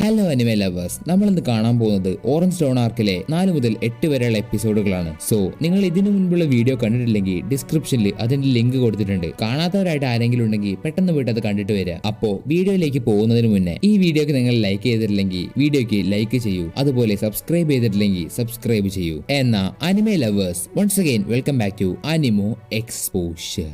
Hello anime lovers, നമ്മളിന്ന് കാണാൻ പോകുന്നത് ഓറഞ്ച് ടൗൺ ആർക്കിലെ 4 മുതൽ 8 വരെയുള്ള എപ്പിസോഡുകളാണ്. സോ നിങ്ങൾ ഇതിനു മുൻപുള്ള വീഡിയോ കണ്ടിട്ടില്ലെങ്കിൽ ഡിസ്ക്രിപ്ഷനിൽ അതിന്റെ ലിങ്ക് കൊടുത്തിട്ടുണ്ട്. കാണാത്തവരായിട്ട് ആരെങ്കിലും ഉണ്ടെങ്കിൽ പെട്ടെന്ന് പോയിട്ട് അത് കണ്ടിട്ട് വരിക. അപ്പോൾ വീഡിയോയിലേക്ക് പോകുന്നതിന് മുന്നേ ഈ വീഡിയോക്ക് നിങ്ങൾ ലൈക്ക് ചെയ്തിട്ടില്ലെങ്കിൽ വീഡിയോക്ക് ലൈക്ക് ചെയ്യൂ, അതുപോലെ സബ്സ്ക്രൈബ് ചെയ്തിട്ടില്ലെങ്കിൽ സബ്സ്ക്രൈബ് ചെയ്യൂ. എന്നാ anime lovers, once again welcome back to animo exposure.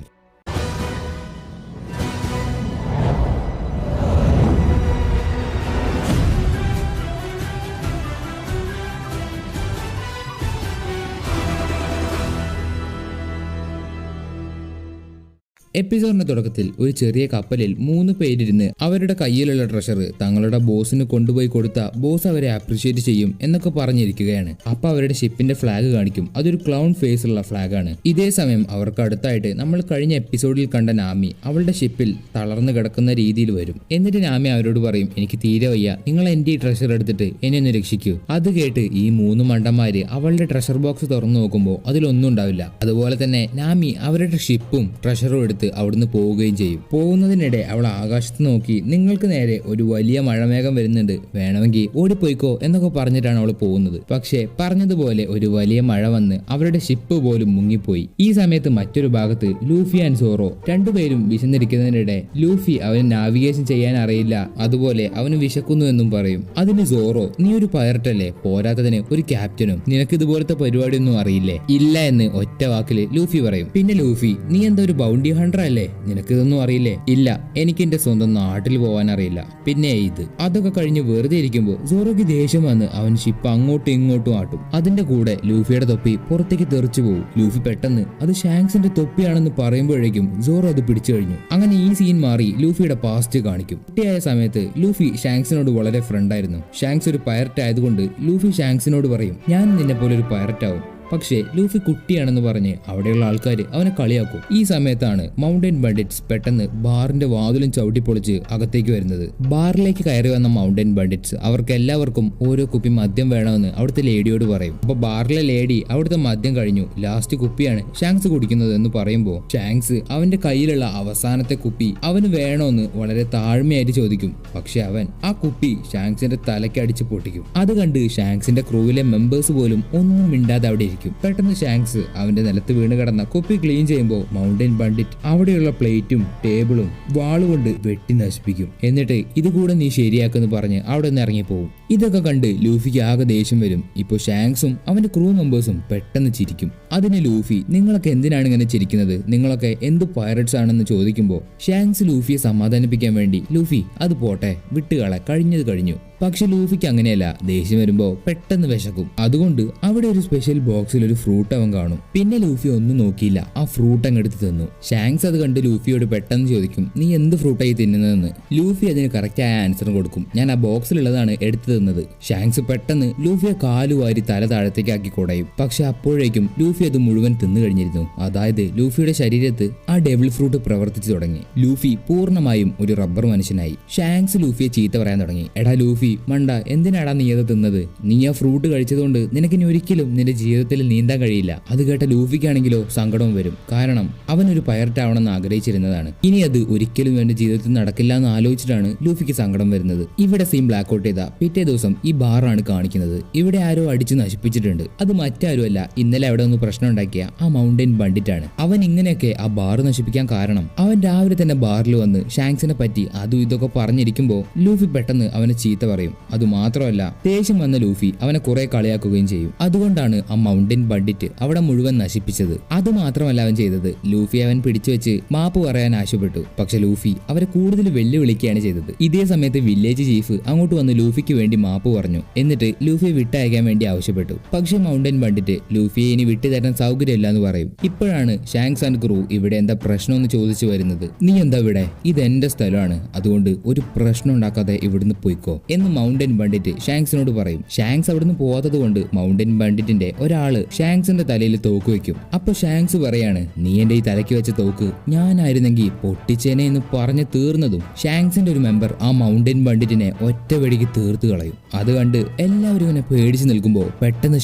എപ്പിസോഡിന്റെ തുടക്കത്തിൽ ഒരു ചെറിയ കപ്പലിൽ 3 പേരിരുന്ന് അവരുടെ കയ്യിലുള്ള ട്രഷർ തങ്ങളുടെ ബോസിന് കൊണ്ടുപോയി കൊടുത്ത ബോസ് അവരെ അപ്രീഷിയേറ്റ് ചെയ്യും എന്നൊക്കെ പറഞ്ഞിരിക്കുകയാണ്. അപ്പൊ അവരുടെ ഷിപ്പിന്റെ ഫ്ലാഗ് കാണിക്കും. അതൊരു ക്ലൗൺ ഫേസ് ഉള്ള ഫ്ലാഗ് ആണ്. ഇതേ സമയം അവർക്ക് അടുത്തായിട്ട് നമ്മൾ കഴിഞ്ഞ എപ്പിസോഡിൽ കണ്ട നാമി അവളുടെ ഷിപ്പിൽ തളർന്നു കിടക്കുന്ന രീതിയിൽ വരും. എന്നിട്ട് നാമി അവരോട് പറയും, എനിക്ക് തീരെ വയ്യ, നിങ്ങൾ എന്റെ ഈ ട്രഷർ എടുത്തിട്ട് എന്നെ ഒന്ന് രക്ഷിക്കൂ. അത് കേട്ട് ഈ 3 മണ്ടന്മാര് അവളുടെ ട്രഷർ ബോക്സ് തുറന്നു നോക്കുമ്പോൾ അതിലൊന്നും ഉണ്ടാവില്ല. അതുപോലെ തന്നെ നാമി അവരുടെ ഷിപ്പും ട്രഷറും എടുത്ത് അവിടുന്ന് പോവുകയും ചെയ്യും. പോകുന്നതിനിടെ അവൾ ആകാശത്ത് നോക്കി നിങ്ങൾക്ക് നേരെ ഒരു വലിയ മഴമേഘം വരുന്നുണ്ട്, വേണമെങ്കിൽ ഓടിപ്പോയിക്കോ എന്നൊക്കെ പറഞ്ഞിട്ടാണ് അവൾ പോകുന്നത്. പക്ഷേ പറഞ്ഞതുപോലെ ഒരു വലിയ മഴ വന്ന് അവരുടെ ഷിപ്പ് പോലും മുങ്ങിപ്പോയി. ഈ സമയത്ത് മറ്റൊരു ഭാഗത്ത് ലൂഫി ആൻഡ് സോറോ രണ്ടുപേരും വിശന്നിരിക്കുന്നതിനിടെ ലൂഫി അവന് നാവിഗേഷൻ ചെയ്യാൻ അറിയില്ല, അതുപോലെ അവന് വിശക്കുന്നു എന്നും പറയും. അതിന് സോറോ, നീ ഒരു പൈററ്റ് അല്ലേ, പോരാത്തതിന് ഒരു ക്യാപ്റ്റനും, നിനക്ക് ഇതുപോലത്തെ പരിപാടിയൊന്നും അറിയില്ലേ? ഇല്ല എന്ന് ഒറ്റ വാക്കില് ലൂഫി പറയും. പിന്നെ ലൂഫി, നീ എന്താ ഒരു ബൗണ്ടി ഹണ്ടർ അല്ലേ, നിനക്ക് ഇതൊന്നും അറിയില്ലേ? ഇല്ല, എനിക്ക് എന്റെ സ്വന്തം നാട്ടിൽ പോവാൻ അറിയില്ല. പിന്നെ ഇത് അതൊക്കെ കഴിഞ്ഞ് വെറുതെ ഇരിക്കുമ്പോൾ സോറോയ്ക്ക് ദേഷ്യം വന്ന് അവൻ ഷിപ്പ് അങ്ങോട്ടും ഇങ്ങോട്ടും ആട്ടും. അതിന്റെ കൂടെ ലൂഫിയുടെ തൊപ്പി പുറത്തേക്ക് തെറിച്ചു പോകും. ലൂഫി പെട്ടെന്ന് അത് ഷാങ്സിന്റെ തൊപ്പിയാണെന്ന് പറയുമ്പോഴേക്കും സോറോ അത് പിടിച്ചു കഴിഞ്ഞു. അങ്ങനെ ഈ സീൻ മാറി ലൂഫിയുടെ പാസ്റ്റ് കാണിക്കും. കുട്ടിയായ സമയത്ത് ലൂഫി ഷാങ്സിനോട് വളരെ ഫ്രണ്ടായിരുന്നു. ഷാങ്സ് ഒരു പൈററ്റ് ആയതുകൊണ്ട് ലൂഫി ഷാങ്സിനോട് പറയും, ഞാൻ നിന്നെ പോലെ ഒരു പൈററ്റ് ആവും. പക്ഷേ ലൂഫി കുട്ടിയാണെന്ന് പറഞ്ഞ് അവിടെയുള്ള ആൾക്കാർ അവനെ കളിയാക്കും. ഈ സമയത്താണ് മൗണ്ടൻ ബണ്ടിറ്റ്സ് പെട്ടെന്ന് ബാറിന്റെ വാതിലും ചവിട്ടിപ്പൊളിച്ച് അകത്തേക്ക് വരുന്നത്. ബാറിലേക്ക് കയറി വന്ന മൗണ്ടൻ ബണ്ടിറ്റ്സ് അവർക്ക് എല്ലാവർക്കും ഓരോ കുപ്പി മദ്യം വേണമെന്ന് അവിടുത്തെ ലേഡിയോട് പറയും. അപ്പൊ ബാറിലെ ലേഡി അവിടുത്തെ മദ്യം കഴിഞ്ഞു, ലാസ്റ്റ് കുപ്പിയാണ് ഷാങ്സ് കുടിക്കുന്നത് എന്ന് പറയുമ്പോൾ ഷാങ്സ് അവന്റെ കയ്യിലുള്ള അവസാനത്തെ കുപ്പി അവന് വേണമെന്ന് വളരെ താഴ്മയായിട്ട് ചോദിക്കും. പക്ഷെ അവൻ ആ കുപ്പി ഷാങ്സിന്റെ തലയ്ക്ക് അടിച്ച് പൊട്ടിക്കും. അത് കണ്ട് ഷാങ്സിന്റെ ക്രൂവിലെ മെമ്പേഴ്സ് പോലും ഒന്നും മിണ്ടാതെ അവിടെ. പെട്ടെന്ന് ഷാങ്സ് അവന്റെ നിലത്ത് വീണ് കിടന്ന കുപ്പി ക്ലീൻ ചെയ്യുമ്പോൾ മൗണ്ടൻ ബണ്ടിറ്റ് അവിടെയുള്ള പ്ലേറ്റും ടേബിളും വാളുകൊണ്ട് വെട്ടി നശിപ്പിക്കും. എന്നിട്ട് ഇതുകൂടെ നീ ശരിയാക്കെന്ന് പറഞ്ഞ് അവിടെ നിന്ന് ഇറങ്ങിപ്പോവും. ഇതൊക്കെ കണ്ട് ലൂഫിക്ക് ആകെ ദേഷ്യം വരും. ഇപ്പോൾ ഷാങ്സും അവന്റെ ക്രൂ മെമ്പേഴ്സും പെട്ടെന്ന് ചിരിക്കും. അതിന് ലൂഫി, നിങ്ങളൊക്കെ എന്തിനാണ് ഇങ്ങനെ ചിരിക്കുന്നത്, നിങ്ങളൊക്കെ എന്ത് പൈററ്റ്സ് ആണെന്ന് ചോദിക്കുമ്പോൾ ഷാങ്സ് ലൂഫിയെ സമാധാനിപ്പിക്കാൻ വേണ്ടി, ലൂഫി അത് പോട്ടെ, വിട്ടുകളെ, കഴിഞ്ഞത് കഴിഞ്ഞു. പക്ഷെ ലൂഫിക്ക് അങ്ങനെയല്ല, ദേഷ്യം വരുമ്പോ പെട്ടെന്ന് വിശക്കും. അതുകൊണ്ട് അവിടെ ഒരു സ്പെഷ്യൽ ബോക്സിൽ ഒരു ഫ്രൂട്ട് അവൻ കാണും. പിന്നെ ലൂഫി ഒന്നും നോക്കിയില്ല, ആ ഫ്രൂട്ട് അങ്ങ് എടുത്ത് തിന്നു. ഷാങ്സ് അത് കണ്ട് ലൂഫിയോട് പെട്ടെന്ന് ചോദിക്കും, നീ എന്ത് ഫ്രൂട്ടായി തിന്നുന്നതെന്ന്. ലൂഫി അതിന് കറക്റ്റായ ആൻസർ കൊടുക്കും, ഞാൻ ആ ബോക്സിലുള്ളതാണ് എടുത്തു തിന്നത്. ഷാങ്സ് പെട്ടെന്ന് ലൂഫിയെ കാലുവാരി തല താഴത്തേക്കാക്കി കുടയും. പക്ഷെ അപ്പോഴേക്കും ലൂഫി അത് മുഴുവൻ തിന്നു കഴിഞ്ഞിരുന്നു. അതായത് ലൂഫിയുടെ ശരീരത്ത് ആ ഡെവിൾ ഫ്രൂട്ട് പ്രവർത്തിച്ചു തുടങ്ങി. ലൂഫി പൂർണ്ണമായും ഒരു റബ്ബർ മനുഷ്യനായി. ഷാങ്സ് ലൂഫിയെ ചീത്ത പറയാൻ തുടങ്ങി, എടാ ലൂഫി മണ്ട, എന്തിനാടാ നീ അത് തിന്നത്? നീ ആ ഫ്രൂട്ട് കഴിച്ചതുകൊണ്ട് നിനക്കിനി ഒരിക്കലും നിന്റെ ജീവിതത്തിൽ നീന്താൻ കഴിയില്ല. അത് കേട്ട ലൂഫിക്കാണെങ്കിലോ സങ്കടവും വരും. കാരണം അവനൊരു പൈററ്റ് ആവണമെന്ന് ആഗ്രഹിച്ചിരുന്നതാണ്. ഇനി അത് ഒരിക്കലും എന്റെ ജീവിതത്തിൽ നടക്കില്ല എന്ന് ആലോചിച്ചിട്ടാണ് ലൂഫിക്ക് സങ്കടം വരുന്നത്. ഇവിടെ സീൻ ബ്ലാക്ക് ഔട്ട് ചെയ്ത പിറ്റേ ദിവസം ഈ ബാറാണ് കാണിക്കുന്നത്. ഇവിടെ ആരോ അടിച്ചു നശിപ്പിച്ചിട്ടുണ്ട്. അത് മറ്റാരുമല്ല, ഇന്നലെ അവിടെ ഒന്ന് പ്രശ്നം ഉണ്ടാക്കിയ ആ മൗണ്ടൻ ബണ്ടിറ്റ് ആണ്. അവൻ ഇങ്ങനെയൊക്കെ ആ ബാർ നശിപ്പിക്കാൻ കാരണം അവൻ രാവിലെ തന്നെ ബാറിൽ വന്ന് ഷാങ്സിനെ പറ്റി അതും ഇതൊക്കെ പറഞ്ഞിരിക്കുമ്പോൾ ലൂഫി പെട്ടെന്ന് അവനെ ചീത്ത പറയും. അതുമാത്രമല്ല, ദേഷ്യം വന്ന ലൂഫി അവനെ കുറെ കളിയാക്കുകയും ചെയ്യും. അതുകൊണ്ടാണ് ആ മൗണ്ടൻ ബണ്ടിറ്റ് അവിടെ മുഴുവൻ നശിപ്പിച്ചത്. അതുമാത്രമല്ല അവൻ ചെയ്തത്, ലൂഫി അവൻ പിടിച്ചു വെച്ച് മാപ്പ് പറയാൻ ആവശ്യപ്പെട്ടു. പക്ഷെ ലൂഫി അവരെ കൂടുതൽ വെല്ലുവിളിക്കുകയാണ് ചെയ്തത്. ഇതേ സമയത്ത് വില്ലേജ് ചീഫ് അങ്ങോട്ട് വന്ന് ലൂഫിക്ക് വേണ്ടി മാപ്പ് പറഞ്ഞു. എന്നിട്ട് ലൂഫിയെ വിട്ടയക്കാൻ വേണ്ടി ആവശ്യപ്പെട്ടു. പക്ഷെ മൗണ്ടൻ ബണ്ടിറ്റ് ലൂഫിയെ ഇനി വിട്ടുതരാൻ സൗകര്യമില്ല എന്ന് പറയും. ഇപ്പോഴാണ് ഷാങ്സ് ആൻഡ് ക്രൂ ഇവിടെ എന്താ പ്രശ്നമെന്ന് ചോദിച്ചു വരുന്നത്. നീ എന്താ ഇവിടെ, ഇത് എന്റെ സ്ഥലമാണ്, അതുകൊണ്ട് ഒരു പ്രശ്നം ഉണ്ടാക്കാതെ ഇവിടുന്ന് പോയിക്കോ എന്ന് മൗണ്ടൻ ബണ്ടിറ്റ് ഷാങ്സിനോട് പറയും. ഷാങ്സ് അവിടുന്ന് പോകാത്തത് കൊണ്ട് മൗണ്ടൻ ബണ്ടിറ്റിന്റെ ഒരാൾ ഒരാള് ഷാങ്സിന്റെ തലയിൽ തോക്ക് വെക്കും. അപ്പൊ ഷാങ്സ് പറയാണ്, നീ എന്റെ ഈ തലയ്ക്ക് വെച്ച തോക്ക് ഞാനായിരുന്നെങ്കിൽ പൊട്ടിച്ചേനെ എന്ന് പറഞ്ഞു തീർന്നതും ഷാങ്സിന്റെ ഒരു മെമ്പർ ആ മൗണ്ടൻ ബണ്ടിറ്റിനെ ഒറ്റ വെടിക്ക് തീർത്തു കളയും. അത് കണ്ട് എല്ലാവരും ഇവനെ പേടിച്ചു നിൽക്കുമ്പോ പെട്ടെന്ന്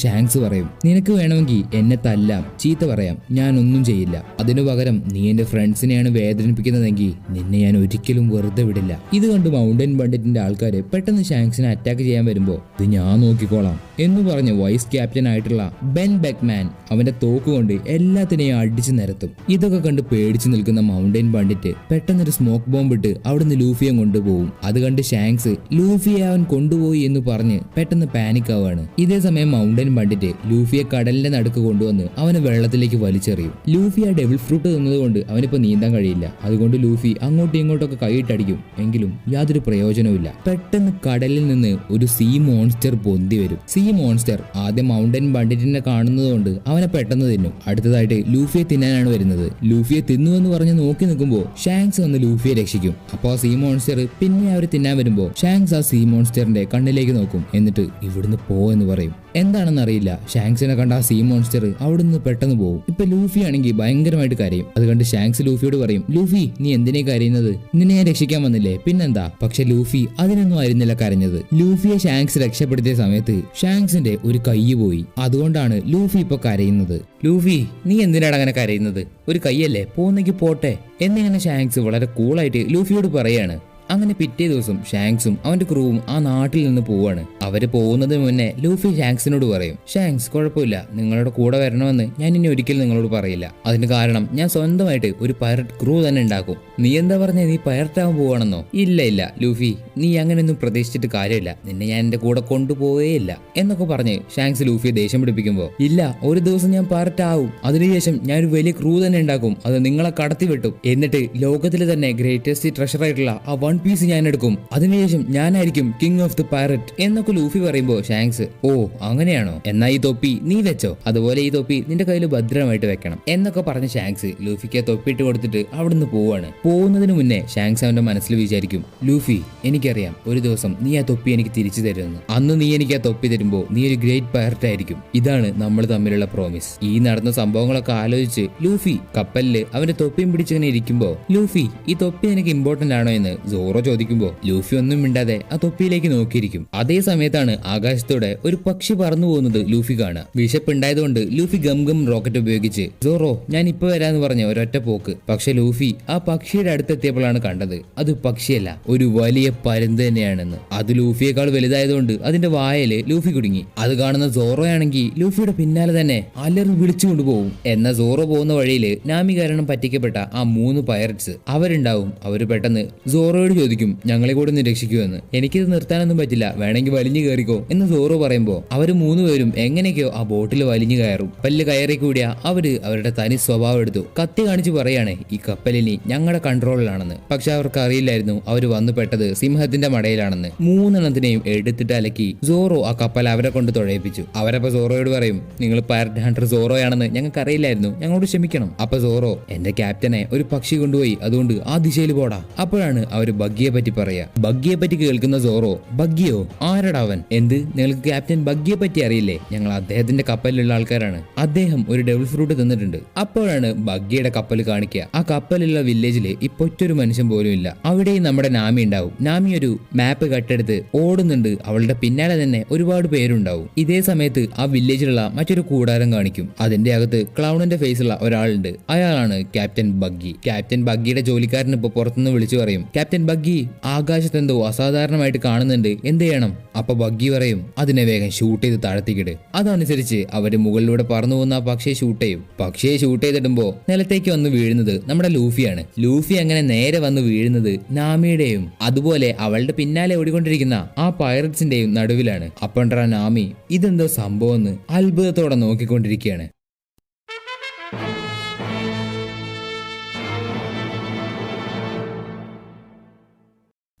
ഷാങ്സ് പറയും, നിനക്ക് വേണമെങ്കിൽ എന്നെ തല്ലാം, ചീത്ത പറയാം, ഞാൻ ഒന്നും ചെയ്യില്ല. അതിനു പകരം നീ എന്റെ ഫ്രണ്ട്സിനെയാണ് വേദനിപ്പിക്കുന്നതെങ്കിൽ നിന്നെ ഞാൻ ഒരിക്കലും വെറുതെ വിടില്ല. ഇത് കണ്ട് മൗണ്ടൻ ബണ്ടിറ്റിന്റെ ആൾക്കാര് പെട്ടെന്ന് ഷാങ്സിനെ അറ്റാക്ക് ചെയ്യാൻ വരുമ്പോ ഇത് ഞാൻ നോക്കിക്കോളാം എന്ന് പറഞ്ഞ് വൈസ് ക്യാപ്റ്റൻ ആയിട്ടുള്ള ബെൻ ബെക്മാൻ അവന്റെ തോക്ക് കൊണ്ട് എല്ലാത്തിനെയും അടിച്ചു നിരത്തും. ഇതൊക്കെ കണ്ട് പേടിച്ചു നിൽക്കുന്ന മൗണ്ടൻ ബണ്ടിറ്റ് പെട്ടെന്നൊരു സ്മോക്ക് ബോംബ് ഇട്ട് അവിടുന്ന് ലൂഫിയെ കൊണ്ടുപോകും. അത് കണ്ട് ഷാങ്സ് ലൂഫിയെ അവൻ കൊണ്ടുപോയി എന്ന് പറഞ്ഞ് പെട്ടെന്ന് പാനിക് ആവുകയാണ്. ഇതേ സമയം മൗണ്ടൻ ബണ്ടിറ്റ് ലൂഫിയെ കടലിന്റെ നടുക്ക് കൊണ്ടുവന്ന് അവന് വെള്ളത്തിലേക്ക് വലിച്ചെറിയും. ലൂഫി ആ ഡെവിൾ ഫ്രൂട്ട് തിന്നതുകൊണ്ട് അവനിപ്പോ നീന്താൻ കഴിയില്ല. അതുകൊണ്ട് ലൂഫി അങ്ങോട്ടും ഇങ്ങോട്ടൊക്കെ കൈയിട്ടടിക്കും. എങ്കിലും യാതൊരു പ്രയോജനവുമില്ല. പെട്ടെന്ന് കടലിൽ നിന്ന് ഒരു സീ മോൺസ്റ്റർ പൊന്തി വരും. സീ മോൺസ്റ്റർ ആദ്യം മൗണ്ടൻ ബണ്ടിറ്റിനെ കാണുന്നതുകൊണ്ട് അവനെ പെട്ടെന്ന് തിന്നും. അടുത്തതായിട്ട് ലൂഫിയെ തിന്നാനാണ് വരുന്നത്. ലൂഫിയെ തിന്നുവെന്ന് പറഞ്ഞ് നോക്കി നിൽക്കുമ്പോൾ ഷാങ്സ് വന്ന് ലൂഫിയെ രക്ഷിക്കും. അപ്പോൾ ആ സീ മോൺസ്റ്റർ പിന്നെ അവർ തിന്നാൻ വരുമ്പോൾ ഷാങ്സ് ആ സീ മോൺസ്റ്ററിന്റെ കണ്ണിലേക്ക് നോക്കും. എന്നിട്ട് ഇവിടുന്ന് പോ എന്ന് പറയും. എന്താണെന്ന് അറിയില്ല, ഷാങ്സിനെ കണ്ട ആ സീ മോൺസ്റ്റർ അവിടുന്ന് പെട്ടെന്ന് പോകും. ഇപ്പൊ ലൂഫി ആണെങ്കിൽ ഭയങ്കരമായിട്ട് കരയും. അത് കണ്ട് ഷാങ്സ് ലൂഫിയോട് പറയും, ലൂഫി നീ എന്തിനേ കരയുന്നത്, നിന്നെ ഞാൻ രക്ഷിക്കാൻ വന്നില്ലേ, പിന്നെന്താ? പക്ഷെ ലൂഫി അതിനൊന്നും ആയിരുന്നില്ല കരഞ്ഞത്. ലൂഫിയെ ഷാങ്സ് രക്ഷപ്പെടുത്തിയ സമയത്ത് ഷാങ്സിന്റെ ഒരു കൈ പോയി. അതുകൊണ്ടാണ് ലൂഫി ഇപ്പൊ കരയുന്നത്. ലൂഫി നീ എന്തിനാണ് അങ്ങനെ കരയുന്നത്, ഒരു കൈയല്ലേ, പോന്നെങ്കിൽ പോട്ടെ എന്നിങ്ങനെ ഷാങ്സ് വളരെ കൂളായിട്ട് ലൂഫിയോട് പറയാണ്. അങ്ങനെ പിറ്റേ ദിവസം ഷാങ്സും അവന്റെ ക്രൂവും ആ നാട്ടിൽ നിന്ന് പോവാണ്. അവര് പോകുന്നതിന് മുന്നേ ലൂഫി ഷാങ്സിനോട് പറയും, ഷാങ്സ് കുഴപ്പമില്ല, നിങ്ങളുടെ കൂടെ വരണമെന്ന് ഞാൻ ഇനി ഒരിക്കലും നിങ്ങളോട് പറയില്ല. അതിന് കാരണം ഞാൻ സ്വന്തമായിട്ട് ഒരു പൈററ്റ് ക്രൂ തന്നെ ഉണ്ടാക്കും. നീ എന്താ പറഞ്ഞേ, നീ പൈററ്റ് ആവാൻ പോവാണെന്നോ? ഇല്ല ഇല്ല ലൂഫി, നീ അങ്ങനെയൊന്നും പ്രതീക്ഷിച്ചിട്ട് കാര്യമില്ല, നിന്നെ ഞാൻ എന്റെ കൂടെ കൊണ്ടുപോവേയില്ല എന്നൊക്കെ പറഞ്ഞ് ഷാങ്സ് ലൂഫിയെ ദേഷ്യം പിടിപ്പിക്കുമ്പോ, ഇല്ല ഒരു ദിവസം ഞാൻ പൈററ്റ് ആവും, അതിനുശേഷം ഞാൻ ഒരു വലിയ ക്രൂ തന്നെ ഉണ്ടാക്കും, അത് നിങ്ങളെ കടത്തി വെട്ടും, എന്നിട്ട് ലോകത്തിൽ തന്നെ ഗ്രേറ്റസ്റ്റ് ട്രഷർ ആയിട്ടുള്ള ആ വൺ പീസ് ഞാൻ എടുക്കും, അതിനുശേഷം ഞാനായിരിക്കും കിങ് ഓഫ് ദി പൈററ്റ് എന്നൊക്കെ ലൂഫി പറയുമ്പോ ഷാങ്സ്, ഓ അങ്ങനെയാണോ, എന്നാ ഈ തൊപ്പി നീ വെച്ചോ, അതുപോലെ ഈ തൊപ്പി നിന്റെ കയ്യിൽ ഭദ്രമായിട്ട് വെക്കണം എന്നൊക്കെ പറഞ്ഞ് ഷാങ്സ് ലൂഫിക്ക് ആ തൊപ്പിയിട്ട് കൊടുത്തിട്ട് അവിടുന്ന് പോവാണ്. പോകുന്നതിന് മുന്നേ ഷാങ്സ് അവന്റെ മനസ്സിൽ വിചാരിക്കും, ലൂഫി എനിക്കറിയാം ഒരു ദിവസം നീ ആ തൊപ്പി എനിക്ക് തിരിച്ചു തരുമെന്ന്. അന്ന് നീ എനിക്ക് ആ തൊപ്പി തരുമ്പോ നീ ഒരു ഗ്രേറ്റ് പൈററ്റ് ആയിരിക്കും. ഇതാണ് നമ്മൾ തമ്മിലുള്ള പ്രോമിസ്. ഈ നടന്ന സംഭവങ്ങളൊക്കെ ആലോചിച്ച് ലൂഫി കപ്പലില് അവന്റെ തൊപ്പിയും പിടിച്ചിങ്ങനെ ഇരിക്കുമ്പോ, ലൂഫി ഈ തൊപ്പി എനിക്ക് ഇമ്പോർട്ടന്റ് ആണോ എന്ന് സോറോ ചോദിക്കുമ്പോ ലൂഫി ഒന്നും മിണ്ടാതെ ആ തൊപ്പിയിലേക്ക് നോക്കിയിരിക്കും. അതേ സമയത്താണ് ആകാശത്തോടെ ഒരു പക്ഷി പറന്നു പോകുന്നത് ലൂഫി കാണുക. വിശപ്പുണ്ടായതുകൊണ്ട് ലൂഫി ഗം ഗം റോക്കറ്റ് ഉപയോഗിച്ച് സോറോ ഞാൻ ഇപ്പൊ വരാന്ന് പറഞ്ഞ ഒരൊറ്റ പോക്ക്. പക്ഷെ ലൂഫി ആ പക്ഷിയുടെ അടുത്തെത്തിയപ്പോഴാണ് കണ്ടത് അത് പക്ഷിയല്ല, ഒരു വലിയ പരുന്ത് തന്നെയാണെന്ന്. അത് ലൂഫിയേക്കാൾ വലുതായതുകൊണ്ട് അതിന്റെ വായല് ലൂഫി കുടുങ്ങി. അത് കാണുന്ന സോറോ ആണെങ്കിൽ ലൂഫിയുടെ പിന്നാലെ തന്നെ അലറി വിളിച്ചുകൊണ്ട് പോകും. എന്നാൽ സോറോ പോകുന്ന വഴിയിൽ നാമി കാരണം പറ്റിക്കപ്പെട്ട ആ 3 പൈററ്റ്സ് അവരുണ്ടാവും. അവര് പെട്ടെന്ന് സോറോയോട് ചോദിക്കും, ഞങ്ങളെ കൂടെ ഒന്ന് രക്ഷിക്കുമെന്ന്. എനിക്കിത് നിർത്താനൊന്നും പറ്റില്ല, വേണമെങ്കിൽ വലിഞ്ഞു കയറിക്കോ എന്ന് സോറോ പറയുമ്പോ അവര് 3 പേരും എങ്ങനെയൊക്കെയോ ആ ബോട്ടിൽ വലിഞ്ഞു കയറും. കപ്പലിൽ കയറി കൂടിയ അവര് അവരുടെ തനി സ്വഭാവം എടുത്തു കത്തി കാണിച്ചു പറയാണ് ഈ കപ്പലിനി ഞങ്ങളുടെ കൺട്രോളിലാണെന്ന്. പക്ഷെ അവർക്ക് അറിയില്ലായിരുന്നു അവര് വന്നു പെട്ടത് സിംഹത്തിന്റെ മടയിലാണെന്ന്. 3 എണ്ണത്തിനെയും എടുത്തിട്ട് അലക്കി സോറോ ആ കപ്പൽ അവരെ കൊണ്ട് തുഴയിപ്പിച്ചു. അവരപ്പോ സോറോയോട് പറയും, നിങ്ങൾ പൈററ്റ് ഹണ്ടർ സോറോയാണെന്ന് ഞങ്ങൾക്ക് അറിയില്ലായിരുന്നു, ഞങ്ങളോട് ക്ഷമിക്കണം. അപ്പൊ സോറോ, എന്റെ ക്യാപ്റ്റനെ ഒരു പക്ഷി കൊണ്ടുപോയി, അതുകൊണ്ട് ആ ദിശയിൽ പോടാ. അപ്പോഴാണ് അവര് ബഗ്ഗിയെ പറ്റി പറയാ. ബഗ്ഗിയെ പറ്റി കേൾക്കുന്ന സോറോ, ബഗ്ഗിയോ ആരടാ അവൻ, എന്ത് നിങ്ങൾക്ക് ക്യാപ്റ്റൻ ബഗ്ഗിയെ പറ്റി അറിയില്ലേ, ഞങ്ങൾ അദ്ദേഹത്തിന്റെ കപ്പലിലുള്ള ആൾക്കാരാണ്, അദ്ദേഹം ഒരു ഡെവിൾ ഫ്രൂട്ട് തിന്നിട്ടുണ്ട്. അപ്പോഴാണ് ബഗ്ഗിയുടെ കപ്പൽ കാണിക്കുക. ആ കപ്പലുള്ള വില്ലേജില് ഇപ്പൊ ഒറ്റൊരു മനുഷ്യൻ പോലും ഇല്ല. അവിടെയും നമ്മുടെ നാമി ഉണ്ടാവും. നാമി ഒരു മാപ്പ് കട്ടെടുത്ത് ഓടുന്നുണ്ട്, അവളുടെ പിന്നാലെ തന്നെ ഒരുപാട് പേരുണ്ടാവും. ഇതേ സമയത്ത് ആ വില്ലേജിലുള്ള മറ്റൊരു കൂടാരം കാണിക്കും. അതിന്റെ അകത്ത് ക്ലൗണിന്റെ ഫേസുള്ള ഒരാളുണ്ട്. അയാളാണ് ക്യാപ്റ്റൻ ബഗ്ഗി. ക്യാപ്റ്റൻ ബഗ്ഗിയുടെ ജോലിക്കാരൻ ഇപ്പൊ പുറത്തുനിന്ന് വിളിച്ചു പറയും, ക്യാപ്റ്റൻ ബഗ്ഗി ആകാശത്ത് എന്തോ അസാധാരണമായിട്ട് കാണുന്നുണ്ട്, എന്ത് ചെയ്യണം? അപ്പൊ ബഗ്ഗി പറയും, അതിനെ വേഗം ഷൂട്ട് ചെയ്ത് താഴത്തേക്കിട്. അതനുസരിച്ച് അവര് മുകളിലൂടെ പറന്നു പോകുന്ന ആ പക്ഷിയെ ഷൂട്ട് ചെയ്യും. പക്ഷിയെ ഷൂട്ട് ചെയ്തിടുമ്പോ നിലത്തേക്ക് വന്ന് വീഴുന്നത് നമ്മുടെ ലൂഫിയാണ്. ലൂഫി അങ്ങനെ നേരെ വന്ന് വീഴുന്നത് നാമിയുടെയും അതുപോലെ അവളുടെ പിന്നാലെ ഓടിക്കൊണ്ടിരിക്കുന്ന ആ പൈററ്റ്സിന്റെയും നടുവിലാണ്. അപ്പണ്ടാ നാമി ഇതെന്തോ സംഭവം എന്ന് അത്ഭുതത്തോടെ നോക്കിക്കൊണ്ടിരിക്കുകയാണ്.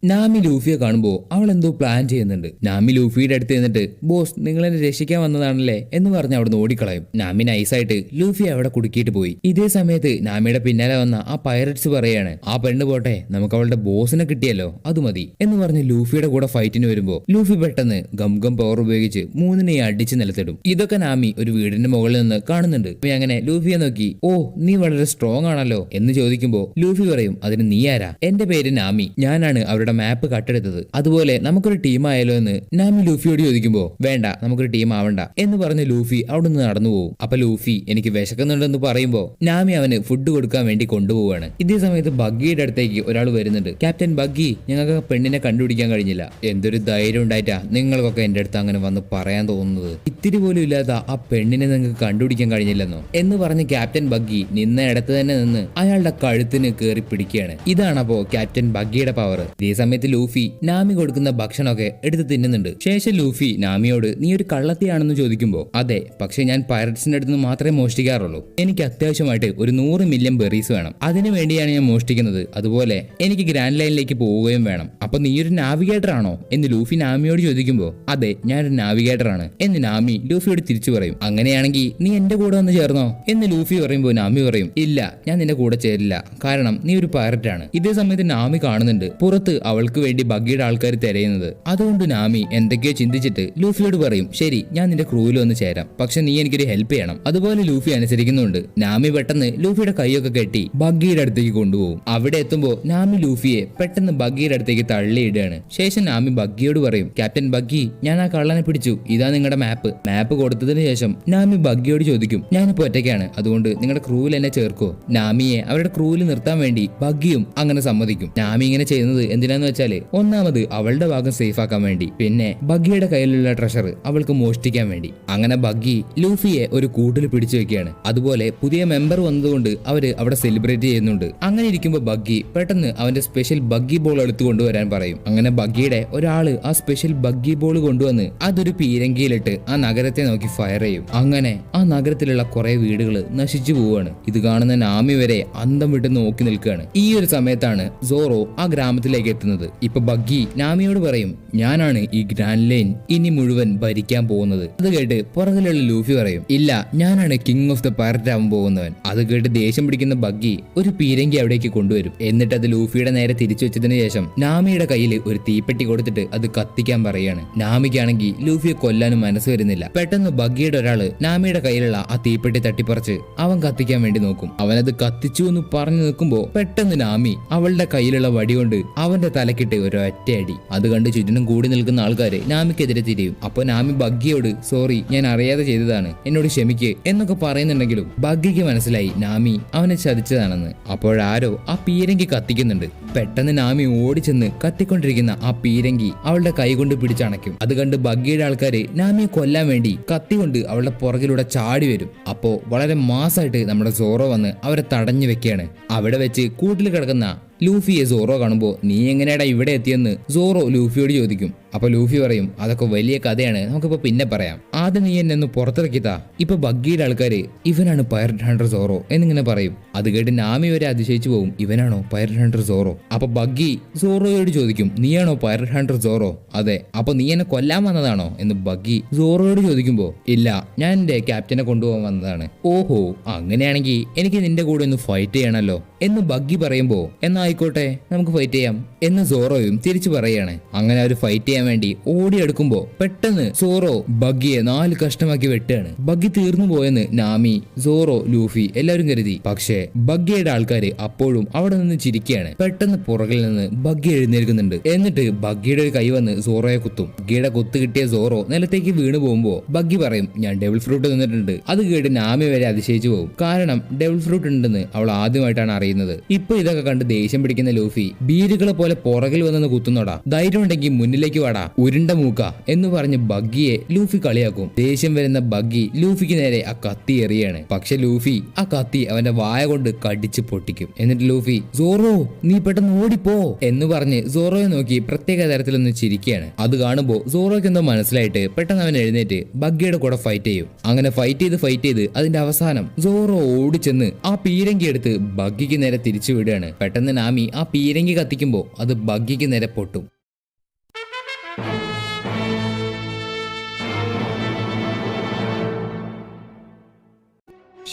നാമി ലൂഫിയെ കാണുമ്പോൾ അവൾ എന്തോ പ്ലാൻ ചെയ്യുന്നുണ്ട്. നാമി ലൂഫിയുടെ അടുത്ത് നിന്നിട്ട് ബോസ് നിങ്ങൾ എന്നെ രക്ഷിക്കാൻ വന്നതാണല്ലേ എന്ന് പറഞ്ഞ് അവിടെ ഓടിക്കളയും. നാമി നൈസായിട്ട് ലൂഫി അവിടെ കുടുക്കിയിട്ട് പോയി. ഇതേ സമയത്ത് നാമിയുടെ പിന്നാലെ വന്ന ആ പൈററ്റ്സ് പറയാണ് ആ പെണ്ണ് പോട്ടെ, നമുക്ക് അവളുടെ ബോസിനെ കിട്ടിയല്ലോ അത് മതി എന്ന് പറഞ്ഞ് ലൂഫിയുടെ കൂടെ ഫൈറ്റിന് വരുമ്പോ ലൂഫി പെട്ടെന്ന് ഗം പവർ ഉപയോഗിച്ച് മൂന്നിനെ അടിച്ച് നിലത്തിടും. ഇതൊക്കെ നാമി ഒരു വീടിന്റെ മുകളിൽ നിന്ന് കാണുന്നുണ്ട്. അങ്ങനെ ലൂഫിയെ നോക്കി ഓ നീ വളരെ സ്ട്രോങ് ആണല്ലോ എന്ന് ചോദിക്കുമ്പോ ലൂഫി പറയും അതിന് നീ ആരാ? എന്റെ പേര് നാമി, ഞാനാണ് അവരുടെ മാപ്പ് കട്ടെടുത്തത്. അതുപോലെ നമുക്കൊരു ടീം ആയാലോ എന്ന് നാമി ലൂഫിയോട് ചോദിക്കുമ്പോ വേണ്ട നമുക്കൊരു ടീം ആവണ്ട എന്ന് പറഞ്ഞ് ലൂഫി അവിടെ നിന്ന് നടന്നു പോകും. അപ്പൊ ലൂഫി എനിക്ക് വിശക്കുന്നുണ്ടെന്ന് പറയുമ്പോ നാമി അവന് ഫുഡ് കൊടുക്കാൻ വേണ്ടി കൊണ്ടുപോവാണ്. ഇതേ സമയത്ത് ബഗ്ഗിയുടെ അടുത്തേക്ക് ഒരാൾ വരുന്നുണ്ട്. ക്യാപ്റ്റൻ ബഗ്ഗി, ഞങ്ങൾക്ക് പെണ്ണിനെ കണ്ടുപിടിക്കാൻ കഴിഞ്ഞില്ല. എന്തൊരു ധൈര്യം ഉണ്ടായിട്ടാ നിങ്ങൾക്കൊക്കെ എന്റെ അടുത്ത് അങ്ങനെ വന്ന് പറയാൻ തോന്നുന്നത്? ഇത്തിരി പോലും ഇല്ലാത്ത ആ പെണ്ണിനെ നിങ്ങൾക്ക് കണ്ടുപിടിക്കാൻ കഴിഞ്ഞില്ലെന്നോ എന്ന് പറഞ്ഞ് ക്യാപ്റ്റൻ ബഗ്ഗി നിന്ന ഇടത്ത് തന്നെ നിന്ന് അയാളുടെ കഴുത്തിന് കയറി പിടിക്കുകയാണ്. ഇതാണപ്പോ ക്യാപ്റ്റൻ ബഗ്ഗിയുടെ പവർ. ഇതേ സമയത്ത് ലൂഫി നാമി കൊടുക്കുന്ന ഭക്ഷണമൊക്കെ എടുത്ത് തിന്നുന്നുണ്ട്. ശേഷം ലൂഫി നാമിയോട് നീ ഒരു കള്ളത്തിയാണെന്ന് ചോദിക്കുമ്പോ അതെ, പക്ഷെ ഞാൻ പൈററ്റ്സിന്റെ അടുത്ത് നിന്ന് മാത്രമേ മോഷ്ടിക്കാറുള്ളൂ. എനിക്ക് അത്യാവശ്യമായിട്ട് ഒരു 100 മില്യൺ ബെറീസ് വേണം, അതിനു വേണ്ടിയാണ് ഞാൻ മോഷ്ടിക്കുന്നത്. അതുപോലെ എനിക്ക് ഗ്രാൻഡ് ലൈനിലേക്ക് പോവുകയും വേണം. അപ്പൊ നീ ഒരു നാവിഗേറ്റർ ആണോ എന്ന് ലൂഫി നാമിയോട് ചോദിക്കുമ്പോ അതെ ഞാനൊരു നാവിഗേറ്റർ ആണ് എന്ന് നാമി ലൂഫിയോട് തിരിച്ചു പറയും. അങ്ങനെയാണെങ്കിൽ നീ എന്റെ കൂടെ വന്ന് ചേർന്നോ എന്ന് ലൂഫി പറയുമ്പോ നാമി പറയും ഇല്ല, ഞാൻ നിന്റെ കൂടെ ചേരില്ല, കാരണം നീ ഒരു പൈററ്റ് ആണ്. ഇതേ സമയത്ത് നാമി കാണുന്നുണ്ട് പുറത്ത് അവൾക്ക് വേണ്ടി ബഗ്ഗിയുടെ ആൾക്കാർ തിരയുന്നത്. അതുകൊണ്ട് നാമി എന്തൊക്കെയോ ചിന്തിച്ചിട്ട് ലൂഫിയോട് പറയും ശരി ഞാൻ നിന്റെ ക്രൂവിൽ ഒന്ന് ചേരാം, പക്ഷെ നീ എനിക്കൊരു ഹെൽപ്പ് ചെയ്യണം. അതുപോലെ ലൂഫി അനുസരിക്കുന്നുണ്ട്. നാമി പെട്ടെന്ന് ലൂഫിയുടെ കൈയൊക്കെ കെട്ടി ബഗ്ഗിയുടെ അടുത്തേക്ക് കൊണ്ടുപോകും. അവിടെ എത്തുമ്പോ നാമി ലൂഫിയെ പെട്ടെന്ന് ബഗ്ഗിയുടെ അടുത്തേക്ക് തള്ളിയിടുകയാണ്. ശേഷം നാമി ബഗ്ഗിയോട് പറയും ക്യാപ്റ്റൻ ബഗ്ഗി, ഞാൻ ആ കള്ളനെ പിടിച്ചു, ഇതാ നിങ്ങളുടെ മാപ്പ് കൊടുത്തതിന് ശേഷം നാമി ബഗ്ഗിയോട് ചോദിക്കും ഞാനിപ്പോ ഒറ്റയ്ക്കാണ്, അതുകൊണ്ട് നിങ്ങളുടെ ക്രൂവിൽ എന്നെ ചേർക്കോ? നാമിയെ അവരുടെ ക്രൂവിൽ നിർത്താൻ വേണ്ടി ബഗ്ഗിയും അങ്ങനെ സമ്മതിക്കും. നാമി ഇങ്ങനെ ചെയ്യുന്നത് എന്തിനാന്ന് വെച്ചാല് ഒന്നാമത് അവളുടെ ഭാഗം സേഫ് ആക്കാൻ വേണ്ടി, പിന്നെ ബഗ്ഗിയുടെ കയ്യിലുള്ള ട്രഷർ അവൾക്ക് മോഷ്ടിക്കാൻ വേണ്ടി. അങ്ങനെ ബഗ്ഗി ലൂഫിയെ ഒരു കൂട്ടിൽ പിടിച്ചു വെക്കുകയാണ്. അതുപോലെ പുതിയ മെമ്പർ വന്നതുകൊണ്ട് അവര് അവിടെ സെലിബ്രേറ്റ് ചെയ്യുന്നുണ്ട്. അങ്ങനെ ഇരിക്കുമ്പോ ബഗ്ഗി പെട്ടെന്ന് അവന്റെ സ്പെഷ്യൽ ബഗ്ഗി ബോൾ എടുത്തു കൊണ്ടുവരാൻ പറയും. അങ്ങനെ ബഗ്ഗിയുടെ ഒരാള് ആ സ്പെഷ്യൽ ബഗ്ഗി ബോൾ കൊണ്ടുവന്ന് അതൊരു പീരങ്കിയിലിട്ട് ആ നഗരത്തെ നോക്കി ഫയർ ചെയ്യും. അങ്ങനെ ആ നഗരത്തിലുള്ള കുറെ വീടുകൾ നശിച്ചു പോവുകയാണ്. ഇത് കാണുന്ന നാമി വരെ അന്തം വിട്ട് നോക്കി നിൽക്കുകയാണ്. ഈ ഒരു സമയത്താണ് സോറോ ആ ഗ്രാമത്തിലേക്ക് എത്തുന്നത്. ഇപ്പൊ ബഗ്ഗി നാമിയോട് പറയും ഞാനാണ് ഈ ഗ്രാൻഡ് ലൈൻ ഇനി മുഴുവൻ ഭരിക്കാൻ പോകുന്നത്. അത് കേട്ട് പുറകിലുള്ള ലൂഫി പറയും ഇല്ല, ഞാനാണ് കിങ് ഓഫ് ദ പൈററ്റ് ആവാൻ പോകുന്നവൻ. അത് കേട്ട് ദേഷ്യം പിടിക്കുന്ന ബഗ്ഗി ഒരു പീരങ്കി അവിടേക്ക് കൊണ്ടുവരും. എന്നിട്ട് അത് ലൂഫിയുടെ നേരെ തിരിച്ചു വെച്ചതിന് ശേഷം നാമിയുടെ കയ്യിൽ ഒരു തീപ്പെട്ടി കൊടുത്തിട്ട് അത് കത്തിക്കാൻ പറയാണ്. നാമിക്കാണെങ്കിൽ ലൂഫിയെ കൊല്ലാനും മനസ്സ് വരുന്നില്ല. പെട്ടെന്ന് ബഗ്ഗിയുടെ ഒരാള് നാമിയുടെ കയ്യിലുള്ള ആ തീപ്പെട്ടി തട്ടിപ്പറിച്ച് അവൻ കത്തിക്കാൻ വേണ്ടി നോക്കും. അവനത് കത്തിച്ചു എന്ന് പറഞ്ഞു നിൽക്കുമ്പോ പെട്ടെന്ന് നാമി അവളുടെ കയ്യിലുള്ള വടി കൊണ്ട് അവന്റെ തലക്കിട്ട് ഒരു ഒറ്റയടി. അത് കണ്ട് ചുറ്റിനും കൂടി നിൽക്കുന്ന ആൾക്കാര് നാമിക്കെതിരെ തിരിയും. അപ്പൊ നാമി ബഗ്ഗിയോട് സോറി ഞാൻ അറിയാതെ ചെയ്തതാണ്, എന്നോട് ക്ഷമിക്ക് എന്നൊക്കെ പറയുന്നുണ്ടെങ്കിലും ബഗ്ഗിക്ക് മനസ്സിലായി നാമി അവനെ ചതിച്ചതാണെന്ന്. അപ്പോഴാരോ ആ പീരങ്കി കത്തിക്കുന്നുണ്ട്. പെട്ടെന്ന് നാമി ഓടിച്ചെന്ന് കത്തിക്കൊണ്ടിരിക്കുന്ന ആ പീരങ്കി അവളുടെ കൈ കൊണ്ട് പിടിച്ചണയ്ക്കും. അത് കണ്ട് ബഗ്ഗിയുടെ ആൾക്കാര് നാമിയെ കൊല്ലാൻ വേണ്ടി കത്തി കൊണ്ട് അവളുടെ പുറകിലൂടെ ചാടി വരും. അപ്പോ വളരെ മാസായിട്ട് നമ്മുടെ സോറോ വന്ന് അവരെ തടഞ്ഞു വെക്കുകയാണ്. അവിടെ വെച്ച് കൂട്ടിൽ കിടക്കുന്ന ലൂഫിയെ സോറോ കാണുമ്പോ നീ എങ്ങനെയാടാ ഇവിടെ എത്തിയെന്ന് സോറോ ലൂഫിയോട് ചോദിക്കും. അപ്പൊ ലൂഫി പറയും അതൊക്കെ വലിയ കഥയാണ്, നമുക്കിപ്പോ പിന്നെ പറയാം, ആദ്യം നീ എന്നെ ഒന്ന് പുറത്തിറക്കിത്താ. ഇപ്പൊ ബഗ്ഗിയുടെ ആൾക്കാര് ഇവനാണ് പൈററ്റ് ഹണ്ടർ സോറോ എന്നിങ്ങനെ പറയും. അത് കേട്ട് നാമി വരെ അതിശയിച്ചു പോകും, ഇവനാണോ പൈററ്റ് ഹണ്ടർ സോറോ? അപ്പൊ ബഗ്ഗി സോറോയോട് ചോദിക്കും നീയാണോ പൈററ്റ് ഹണ്ടർ സോറോ? അതെ. അപ്പൊ നീ എന്നെ കൊല്ലാൻ വന്നതാണോ എന്ന് ബഗ്ഗി സോറോയോട് ചോദിക്കുമ്പോ ഇല്ല, ഞാൻ എന്റെ ക്യാപ്റ്റനെ കൊണ്ടുപോകാൻ വന്നതാണ്. ഓഹോ, അങ്ങനെയാണെങ്കിൽ എനിക്ക് നിന്റെ കൂടെ ഒന്ന് ഫൈറ്റ് ചെയ്യണല്ലോ എന്ന് ബഗ്ഗി പറയുമ്പോ എന്നായിക്കോട്ടെ നമുക്ക് ഫൈറ്റ് ചെയ്യാം എന്ന് സോറോയും തിരിച്ചു പറയാണ്. അങ്ങനെ അവർ ഫൈറ്റ് ചെയ്യാൻ വേണ്ടി ഓടിയെടുക്കുമ്പോ പെട്ടെന്ന് സോറോ ബഗ്ഗിയെ 4 കഷ്ണമാക്കി വെട്ടുകയാണ്. ബഗ്ഗി തീർന്നു പോയെന്ന് നാമി, സോറോ, ലൂഫി എല്ലാവരും കരുതി. പക്ഷേ ബഗ്ഗിയുടെ ആൾക്കാര് അപ്പോഴും അവിടെ നിന്ന് ചിരിക്കുകയാണ്. പെട്ടെന്ന് പുറകിൽ നിന്ന് ബഗ്ഗി എഴുന്നേൽക്കുന്നുണ്ട്. എന്നിട്ട് ബഗ്ഗിയുടെ ഒരു കൈ വന്ന് സോറോയെ കുത്തും. ബഗ്ഗിയുടെ കുത്ത് കിട്ടിയ സോറോ നിലത്തേക്ക് വീണു പോകുമ്പോ ബഗ്ഗി പറയും ഞാൻ ഡെവിൾ ഫ്രൂട്ട് തിന്നിട്ടുണ്ട്. അത് കേട്ട് നാമി വരെ അതിശയിച്ചു പോകും. കാരണം ഡെവിൾ ഫ്രൂട്ട് ഉണ്ടെന്ന് അവൾ ആദ്യമായിട്ടാണ് അറിയുന്നത്. ഇപ്പൊ ഇതൊക്കെ കണ്ട് ദേഷ്യം പിടിക്കുന്ന ലൂഫി ബീരുകളെ പോലെ പുറകിൽ വന്നു കുത്തുന്നോടാ, ധൈര്യം ഉണ്ടെങ്കിൽ മുന്നിലേക്ക് വാടാ ഉരുണ്ട മൂക്ക എന്ന് പറഞ്ഞ് ബഗ്ഗിയെ ലൂഫി കളിയാക്കും. ദേഷ്യം വരുന്ന ബഗ്ഗി ലൂഫിക്ക് നേരെ ആ കത്തി എറിയാണ്. പക്ഷെ ലൂഫി ആ കത്തി അവന്റെ വായ കൊണ്ട് കടിച്ച് പൊട്ടിക്കും. എന്നിട്ട് ലൂഫി സോറോ നീ പെട്ടെന്ന് ഓടിപ്പോ എന്ന് പറഞ്ഞ് സോറോയെ നോക്കി പ്രത്യേക തരത്തിലൊന്ന് ചിരിക്കുകയാണ്. അത് കാണുമ്പോ സോറോയ്ക്ക് എന്തോ മനസ്സിലായിട്ട് പെട്ടെന്ന് അവൻ എഴുന്നേറ്റ് ബഗ്ഗിയുടെ കൂടെ ഫൈറ്റ് ചെയ്യും. അങ്ങനെ ഫൈറ്റ് ചെയ്ത് അതിന്റെ അവസാനം സോറോ ഓടിച്ചെന്ന് ആ പീരങ്കി എടുത്ത് ബഗ്ഗിക്ക് നേരെ തിരിച്ചു വിടുകയാണ്. പെട്ടെന്ന് നാമി ആ പീരങ്കി കത്തിക്കുമ്പോൾ അത് ബഗ്ഗിക്ക് നേരെ പൊട്ടും.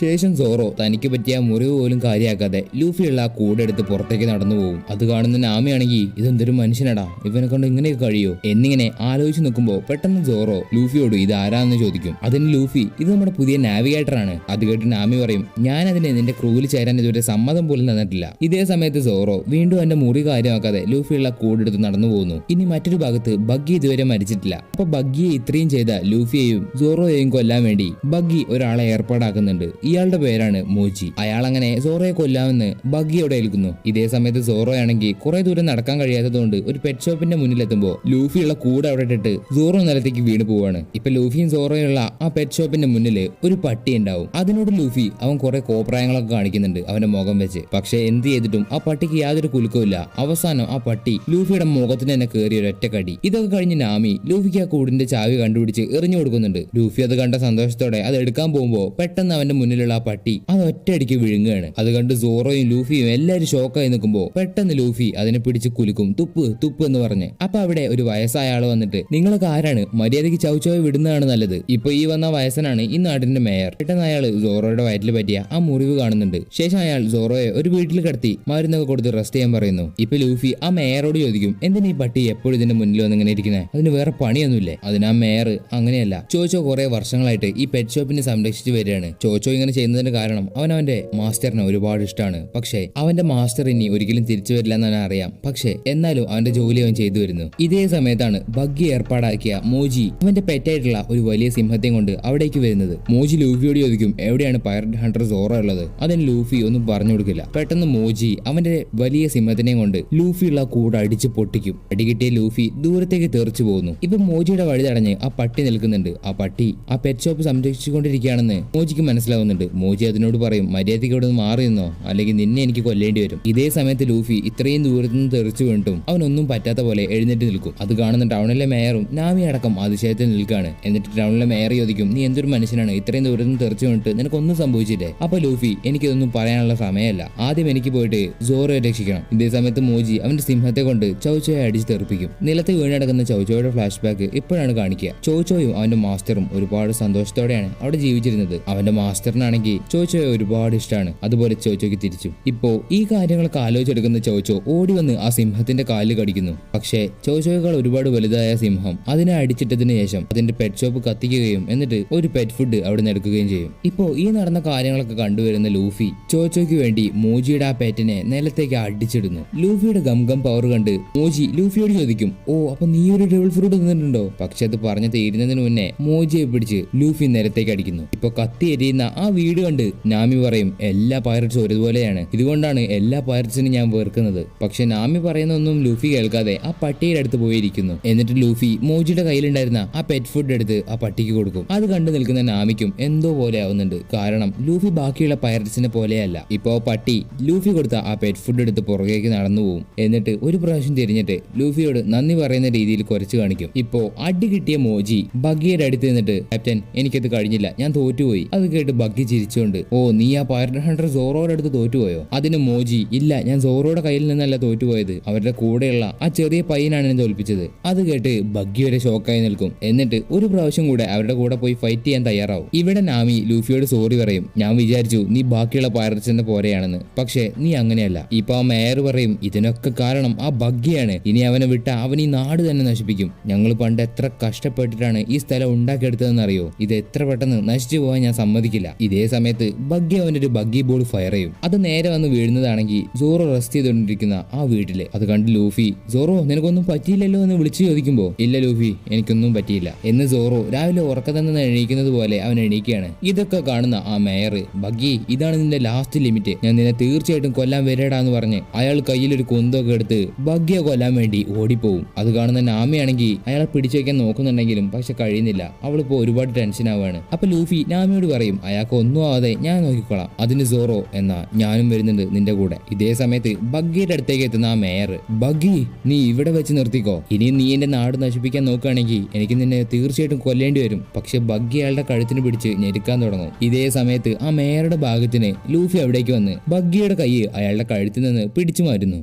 ശേഷം സോറോ തനിക്ക് പറ്റിയ മുറിവ് പോലും കാര്യമാക്കാതെ ലൂഫിയുള്ള ആ കൂടെടുത്ത് പുറത്തേക്ക് നടന്നു പോകും. അത് കാണുന്ന നാമിയാണെങ്കിൽ ഇതെന്തൊരു മനുഷ്യനടാ, ഇവനെ കൊണ്ട് ഇങ്ങനെയൊക്കെ കഴിയോ എന്നിങ്ങനെ ആലോചിച്ച് നിൽക്കുമ്പോൾ പെട്ടെന്ന് സോറോ ലൂഫിയോട് ഇത് ആരാന്ന് ചോദിക്കും. അതിന് ലൂഫി ഇത് നമ്മുടെ പുതിയ നാവിഗേറ്ററാണ്. അത് കേട്ട് നാമി പറയും ഞാൻ അതിനെ നിന്റെ ക്രൂവിൽ ചേരാൻ ഇതുവരെ സമ്മതം പോലും തന്നിട്ടില്ല. ഇതേ സമയത്ത് സോറോ വീണ്ടും എന്റെ മുറി കാര്യമാക്കാതെ ലൂഫിയുള്ള കൂടെടുത്ത് നടന്നു പോകുന്നു. ഇനി മറ്റൊരു ഭാഗത്ത് ബഗ്ഗി ഇതുവരെ മരിച്ചിട്ടില്ല. അപ്പൊ ബഗ്ഗിയെ ഇത്രയും ചെയ്ത ലൂഫിയെയും സോറോയെയും കൊല്ലാൻ വേണ്ടി ബഗ്ഗി ഒരാളെ ഏർപ്പാടാക്കുന്നുണ്ട്. ഇയാളുടെ പേരാണ് മോജി. അയാൾ അങ്ങനെ സോറോയെ കൊല്ലാമെന്ന് ബഗ്ഗിയോടെ ഏൽക്കുന്നു. ഇതേ സമയത്ത് സോറോ ആണെങ്കിൽ കുറെ ദൂരം നടക്കാൻ കഴിയാത്തതുകൊണ്ട് ഒരു പെറ്റ് ഷോപ്പിന്റെ മുന്നിലെത്തുമ്പോൾ ലൂഫിയുള്ള കൂടെ അവിടെ ഇട്ടിട്ട് സോറോ നിലത്തേക്ക് വീണ് പോവാണ്. ഇപ്പൊ ലൂഫിയും സോറോയുള്ള ആ പെറ്റ് ഷോപ്പിന്റെ മുന്നില് ഒരു പട്ടി ഉണ്ടാവും. അതിനോട് ലൂഫി അവൻ കുറെ കോപ്രായങ്ങളൊക്കെ കാണിക്കുന്നുണ്ട് അവന്റെ മുഖം വെച്ച്. പക്ഷെ എന്ത് ചെയ്തിട്ടും ആ പട്ടിക്ക് യാതൊരു കുലുക്കമില്ല. അവസാനം ആ പട്ടി ലൂഫിയുടെ മുഖത്തിന് തന്നെ കയറി ഒരൊറ്റ കടി. ഇതൊക്കെ കഴിഞ്ഞ് നാമി ലൂഫിക്ക് ആ കൂടിന്റെ ചാവി കണ്ടുപിടിച്ച് എറിഞ്ഞു കൊടുക്കുന്നുണ്ട്. ലൂഫി അത് കണ്ട സന്തോഷത്തോടെ അത് എടുക്കാൻ പോകുമ്പോൾ പെട്ടെന്ന് അവന്റെ മുന്നിലുള്ള ആ പട്ടി അത് ഒറ്റയടിക്ക് വിഴുങ്ങുകയാണ്. അത് കണ്ട് സോറോയും ലൂഫിയും എല്ലാവരും ഷോക്കായി നിൽക്കുമ്പോൾ പെട്ടെന്ന് ലൂഫി അതിനെ പിടിച്ച് കുലുക്കും. തുപ്പ് തുപ്പ് എന്ന് പറഞ്ഞ്. അപ്പൊ അവിടെ ഒരു വയസ്സായ ആള് വന്നിട്ട് നിങ്ങൾക്ക് ആരാണ്, മര്യാദയ്ക്ക് ചൗച്ചോയെ വിടുന്നതാണ് നല്ലത്. ഇപ്പൊ ഈ വന്ന വയസ്സനാണ് ഈ നാടിന്റെ മേയർ. പെട്ടെന്ന് അയാൾ സോറോയുടെ വയറ്റിൽ പറ്റിയ ആ മുറിവ് കാണുന്നുണ്ട്. ശേഷം അയാൾ സോറോയെ ഒരു വീട്ടിൽ കിടത്തി മരുന്നൊക്കെ കൊടുത്ത് റെസ്റ്റ് ചെയ്യാൻ പറയുന്നു. ഇപ്പൊ ലൂഫി ആ മേയറോട് ചോദിക്കും എന്തിനാ ഈ പട്ടി എപ്പോഴും ഇതിന്റെ മുന്നിൽ വന്ന് ഇങ്ങനെ ഇരിക്കുന്നത്, അതിന് വേറെ പണിയൊന്നുമില്ലേ. അതിന് ആ മേയർ അങ്ങനെയല്ല, ചോച്ചോ കുറെ വർഷങ്ങളായിട്ട് ഈ പെറ്റ് ഷോപ്പിനെ സംരക്ഷിച്ചു വരികയാണ്. ചോച്ചോ ഇങ്ങനെ ചെയ്യുന്നതിന്റെ കാരണം അവന്റെ മാസ്റ്ററിനെ ഒരുപാട് ഇഷ്ടമാണ്. പക്ഷേ അവന്റെ മാസ്റ്റർ ഇനി ഒരിക്കലും തിരിച്ചു വരില്ല എന്നാണ് അറിയാം. പക്ഷേ എന്നാലും അവന്റെ ജോലി അവൻ ചെയ്തു വരുന്നു. ഇതേ സമയത്താണ് ബഗ്ഗി ഏർപ്പാടാക്കിയ മോജി അവന്റെ പെറ്റായിട്ടുള്ള ഒരു വലിയ സിംഹത്തെയും കൊണ്ട് അവിടേക്ക് വരുന്നത്. മോജി ലൂഫിയോട് ചോദിക്കും എവിടെയാണ് പൈററ്റ് ഹണ്ടർ സോറോ ഉള്ളത്. അതിന് ലൂഫി ഒന്നും പറഞ്ഞു കൊടുക്കില്ല. പെട്ടെന്ന് മോജി അവന്റെ വലിയ സിംഹത്തിനെയും കൊണ്ട് ലൂഫിയുള്ള കൂടെ അടിച്ച് പൊട്ടിക്കും. അടി കിട്ടിയ ലൂഫി ദൂരത്തേക്ക് തെറിച്ചു പോകുന്നു. ഇപ്പൊ മോജിയുടെ വഴി തടഞ്ഞ് ആ പട്ടി നിൽക്കുന്നുണ്ട്. ആ പട്ടി ആ പെറ്റ് ഷോപ്പ് സംരക്ഷിച്ചുകൊണ്ടിരിക്കുകയാണെന്ന് മോജിക്ക് മനസ്സിലാവുന്നുണ്ട്. മോജി അതിനോട് പറയും മര്യാദയ്ക്ക് ഇവിടെ നിന്ന് മാറി നിന്നോ, അല്ലെങ്കിൽ നിന്നെ എനിക്ക് കൊല്ലേണ്ടി വരും. ഇതേ സമയത്ത് ലൂഫി ഇത്രയും ദൂരത്തു നിന്ന് തെറിച്ചു വീണിട്ടും അവനൊന്നും പറ്റാത്ത പോലെ എഴുന്നേറ്റ് നിൽക്കും. അത് കാണുന്ന ടൗണിലെ മേയറും നാമി അടക്കം അതിശയത്തിൽ നിൽക്കുകയാണ്. എന്നിട്ട് ടൗണിലെ മേയർ ചോദിക്കും നീ എന്തൊരു മനുഷ്യനാണ്, ഇത്രയും ദൂരത്ത് നിന്ന് തെറിച്ചു വീണിട്ട് നിനക്കൊന്നും സംഭവിച്ചില്ലേ. അപ്പൊ ലൂഫി എനിക്കിതൊന്നും പറയാനുള്ള സമയമല്ല, ആദ്യം എനിക്ക് പോയിട്ട് സോറോയെ രക്ഷിക്കണം. ഇതേ സമയത്ത് മോജി അവന്റെ സിംഹത്തെ കൊണ്ട് ചൗച്ചോയെ അടിച്ച് തെറിപ്പിക്കും. നിലത്ത് വീണടക്കുന്ന ചൗച്ചോയുടെ ഫ്ലാഷ് ബാക്ക് ഇപ്പോഴാണ് കാണിക്കുക. ചോച്ചോയും അവന്റെ മാസ്റ്ററും ഒരുപാട് സന്തോഷത്തോടെയാണ് അവിടെ ജീവിച്ചിരുന്നത്. അവന്റെ മാസ്റ്ററിനാണെങ്കിൽ ചോച്ചോയെ ഒരുപാട് ഇഷ്ടമാണ്. അതുപോലെ ചോച്ചോയ്ക്ക് തിരിച്ചു. ഇപ്പോ ഈ കാര്യങ്ങളൊക്കെ ആലോചിച്ചെടുക്കുന്ന ചോച്ചോ ഓടി വന്ന് ആ സിംഹത്തിന്റെ കാലിൽ കടിക്കുന്നു. പക്ഷേ ചോച്ചോയേക്കാൾ ഒരുപാട് വലുതായ സിംഹം അതിനെ അടിച്ചിട്ടതിന് ശേഷം അതിന്റെ പെറ്റ് ഷോപ്പ് കത്തിക്കുകയും എന്നിട്ട് ഒരു പെറ്റ് ഫുഡ് അവിടെ നിന്ന് എടുക്കുകയും ചെയ്യും. ഇപ്പോ ഈ നടന്ന കാര്യങ്ങളൊക്കെ കണ്ടുവരുന്ന ലൂഫി ചോച്ചോയ്ക്ക് വേണ്ടി മോജിയുടെ ആ പെറ്റിനെ നിലത്തേക്ക് അടിച്ചിടുന്നു. ലൂഫിയുടെ ഗം പവർ കണ്ട് മോജി ലൂഫിയോട് ചോദിക്കും ഓ അപ്പൊ നീ ഒരു ഡബിൾ ഫ്രൂട്ട് തിന്നിട്ടുണ്ടോ. പക്ഷെ അത് പറഞ്ഞു തീരുന്നതിന് മുന്നേ മോജിയെ പിടിച്ച് ലൂഫി നിലത്തേക്ക് അടിക്കുന്നു. ഇപ്പൊ കത്തി എരിയുന്ന ആ വീട് കണ്ട് നാമി പറയും എല്ലാ പൈററ്റ്സും ഒരുപോലെയാണ്, ഇതുകൊണ്ടാണ് എല്ലാ പൈററ്റ്സിനും ഞാൻ വെറുക്കുന്നത്. പക്ഷെ നാമി പറയുന്നൊന്നും ലൂഫി കേൾക്കാതെ ആ പട്ടിയുടെ അടുത്ത് പോയിരിക്കുന്നു. എന്നിട്ട് ലൂഫി മോജിയുടെ കയ്യിലുണ്ടായിരുന്ന ആ പെറ്റ് ഫുഡ് എടുത്ത് ആ പട്ടിക്ക് കൊടുക്കും. അത് കണ്ടു നിൽക്കുന്ന നാമിക്കും എന്തോ പോലെ ആവുന്നുണ്ട്. കാരണം ലൂഫി ബാക്കിയുള്ള പൈററ്റ്സിനെ പോലെയല്ല. ഇപ്പോ പട്ടി ലൂഫി കൊടുത്ത ആ പെറ്റ് ഫുഡ് എടുത്ത് പുറകേക്ക് നടന്നു പോകും. എന്നിട്ട് ഒരു പ്രാവശ്യം തിരിഞ്ഞിട്ട് ലൂഫിയോട് നന്ദി പറയുന്ന രീതിയിൽ കുറച്ച് കാണിക്കും. ഇപ്പോ അടി കിട്ടിയ മോജി ബഗ്ഗിയുടെ അടുത്ത് നിന്നിട്ട് ക്യാപ്റ്റൻ എനിക്കത് കഴിഞ്ഞില്ല, ഞാൻ തോറ്റുപോയി. അത് കേട്ട് ബഗ്ഗി ചിരിച്ചുകൊണ്ട് ഓ നീ ആ പൈററ്റ് ഹണ്ടർ സോറോയുടെ അടുത്ത് തോറ്റുപോയോ. അതിന് മോജി ഇല്ല, ഞാൻ സോറോയുടെ കയ്യിൽ നിന്നല്ല തോറ്റുപോയത്, അവരുടെ കൂടെയുള്ള ആ ചെറിയ പയ്യനാണ് എന്നെ തോൽപ്പിച്ചത്. അത് കേട്ട് ബഗ്ഗി വരെ ഷോക്കായി നിൽക്കും. എന്നിട്ട് ഒരു പ്രാവശ്യം കൂടെ അവരുടെ കൂടെ പോയി ഫൈറ്റ് ചെയ്യാൻ തയ്യാറാവും. ഇവിടെ നാമി ലൂഫിയോട് സോറി പറയും. ഞാൻ വിചാരിച്ചു നീ ബാക്കിയുള്ള പൈററ്റ്സിന്റെ പോലെയാണെന്ന്, പക്ഷെ നീ അങ്ങനെയല്ല. ഇപ്പൊ ആ മേയർ പറയും ഇതിനൊക്കെ കാരണം ആ ബഗ്ഗിയാണ്, ഇനി അവനെ വിട്ട അവൻ ഈ നാട് തന്നെ നശിപ്പിക്കും. ഞങ്ങൾ പണ്ട് എത്ര കഷ്ടപ്പെട്ടിട്ടാണ് ഈ സ്ഥലം ഉണ്ടാക്കിയെടുത്തതെന്ന് അറിയോ, ഇത് എത്ര പെട്ടെന്ന് നശിച്ചു പോകാൻ ഞാൻ സമ്മതിക്കില്ല. ഇതേ സമയത്ത് ബഗ്ഗി അവന്റെ ഒരു ബഗ്ഗി ബോൾ ഫയർ ചെയ്യും. അത് നേരെ വന്ന് വീഴുന്നതാണെങ്കിൽ സോറോ റെസ്റ്റ് ചെയ്തുകൊണ്ടിരിക്കുന്ന ആ വീട്ടില്. അത് കണ്ട് ലൂഫി സോറോ നിനക്കൊന്നും പറ്റിയില്ലല്ലോ എന്ന് വിളിച്ചു ചോദിക്കുമ്പോ ഇല്ല ലൂഫി എനിക്കൊന്നും പറ്റിയില്ല എന്ന് സോറോ രാവിലെ ഉറക്കത്തിൽ നിന്ന് എണീക്കുന്നത് പോലെ അവൻ എണീക്കുകയാണ്. ഇതൊക്കെ കാണുന്ന ആ മേയർ ബഗ്ഗി ഇതാണ് നിന്റെ ലാസ്റ്റ് ലിമിറ്റ്, ഞാൻ നിന്നെ തീർച്ചയായിട്ടും കൊല്ലാൻ വരേടാന്ന് പറഞ്ഞ് അയാൾ കയ്യിലൊരു കുന്തൊക്കെ എടുത്ത് ബഗ്ഗിയെ കൊല്ലാൻ വേണ്ടി ഓടിപ്പോവും. അത് കാണുന്ന നാമിയാണെങ്കിൽ അയാളെ പിടിച്ചു വയ്ക്കാൻ നോക്കുന്നുണ്ടെങ്കിലും പക്ഷെ കഴിയുന്നില്ല. അവളിപ്പോ ഒരുപാട് ടെൻഷൻ ആവുകയാണ്. അപ്പൊ ലൂഫി നാമിയോട് പറയും അയാൾക്ക് ഒന്നും ആവാതെ ഞാൻ നോക്കിക്കോളാം. അതിന് സോറോ എന്നാ ഞാനും വരുന്നുണ്ട് നിന്റെ കൂടെ. ഇതേ സമയത്ത് ബഗ്ഗിയുടെ അടുത്തേക്ക് എത്തുന്ന ആ മേയർ, ബഗ്ഗി നീ ഇവിടെ വെച്ച് നിർത്തിക്കോ, ഇനിയും നീ എന്റെ നാട് നശിപ്പിക്കാൻ നോക്കുകയാണെങ്കിൽ എനിക്ക് നിന്നെ തീർച്ചയായിട്ടും കൊല്ലേണ്ടി വരും. പക്ഷെ ബഗ്ഗി അയാളുടെ കഴുത്തിന് പിടിച്ച് ഞെരുക്കാൻ തുടങ്ങും. ഇതേ സമയത്ത് ആ മേയറുടെ ഭാഗത്തിന് ലൂഫി അവിടേക്ക് വന്ന് ബഗ്ഗിയുടെ കൈ അയാളുടെ കഴുത്തിൽ നിന്ന് പിടിച്ചു മാറ്റുന്നു.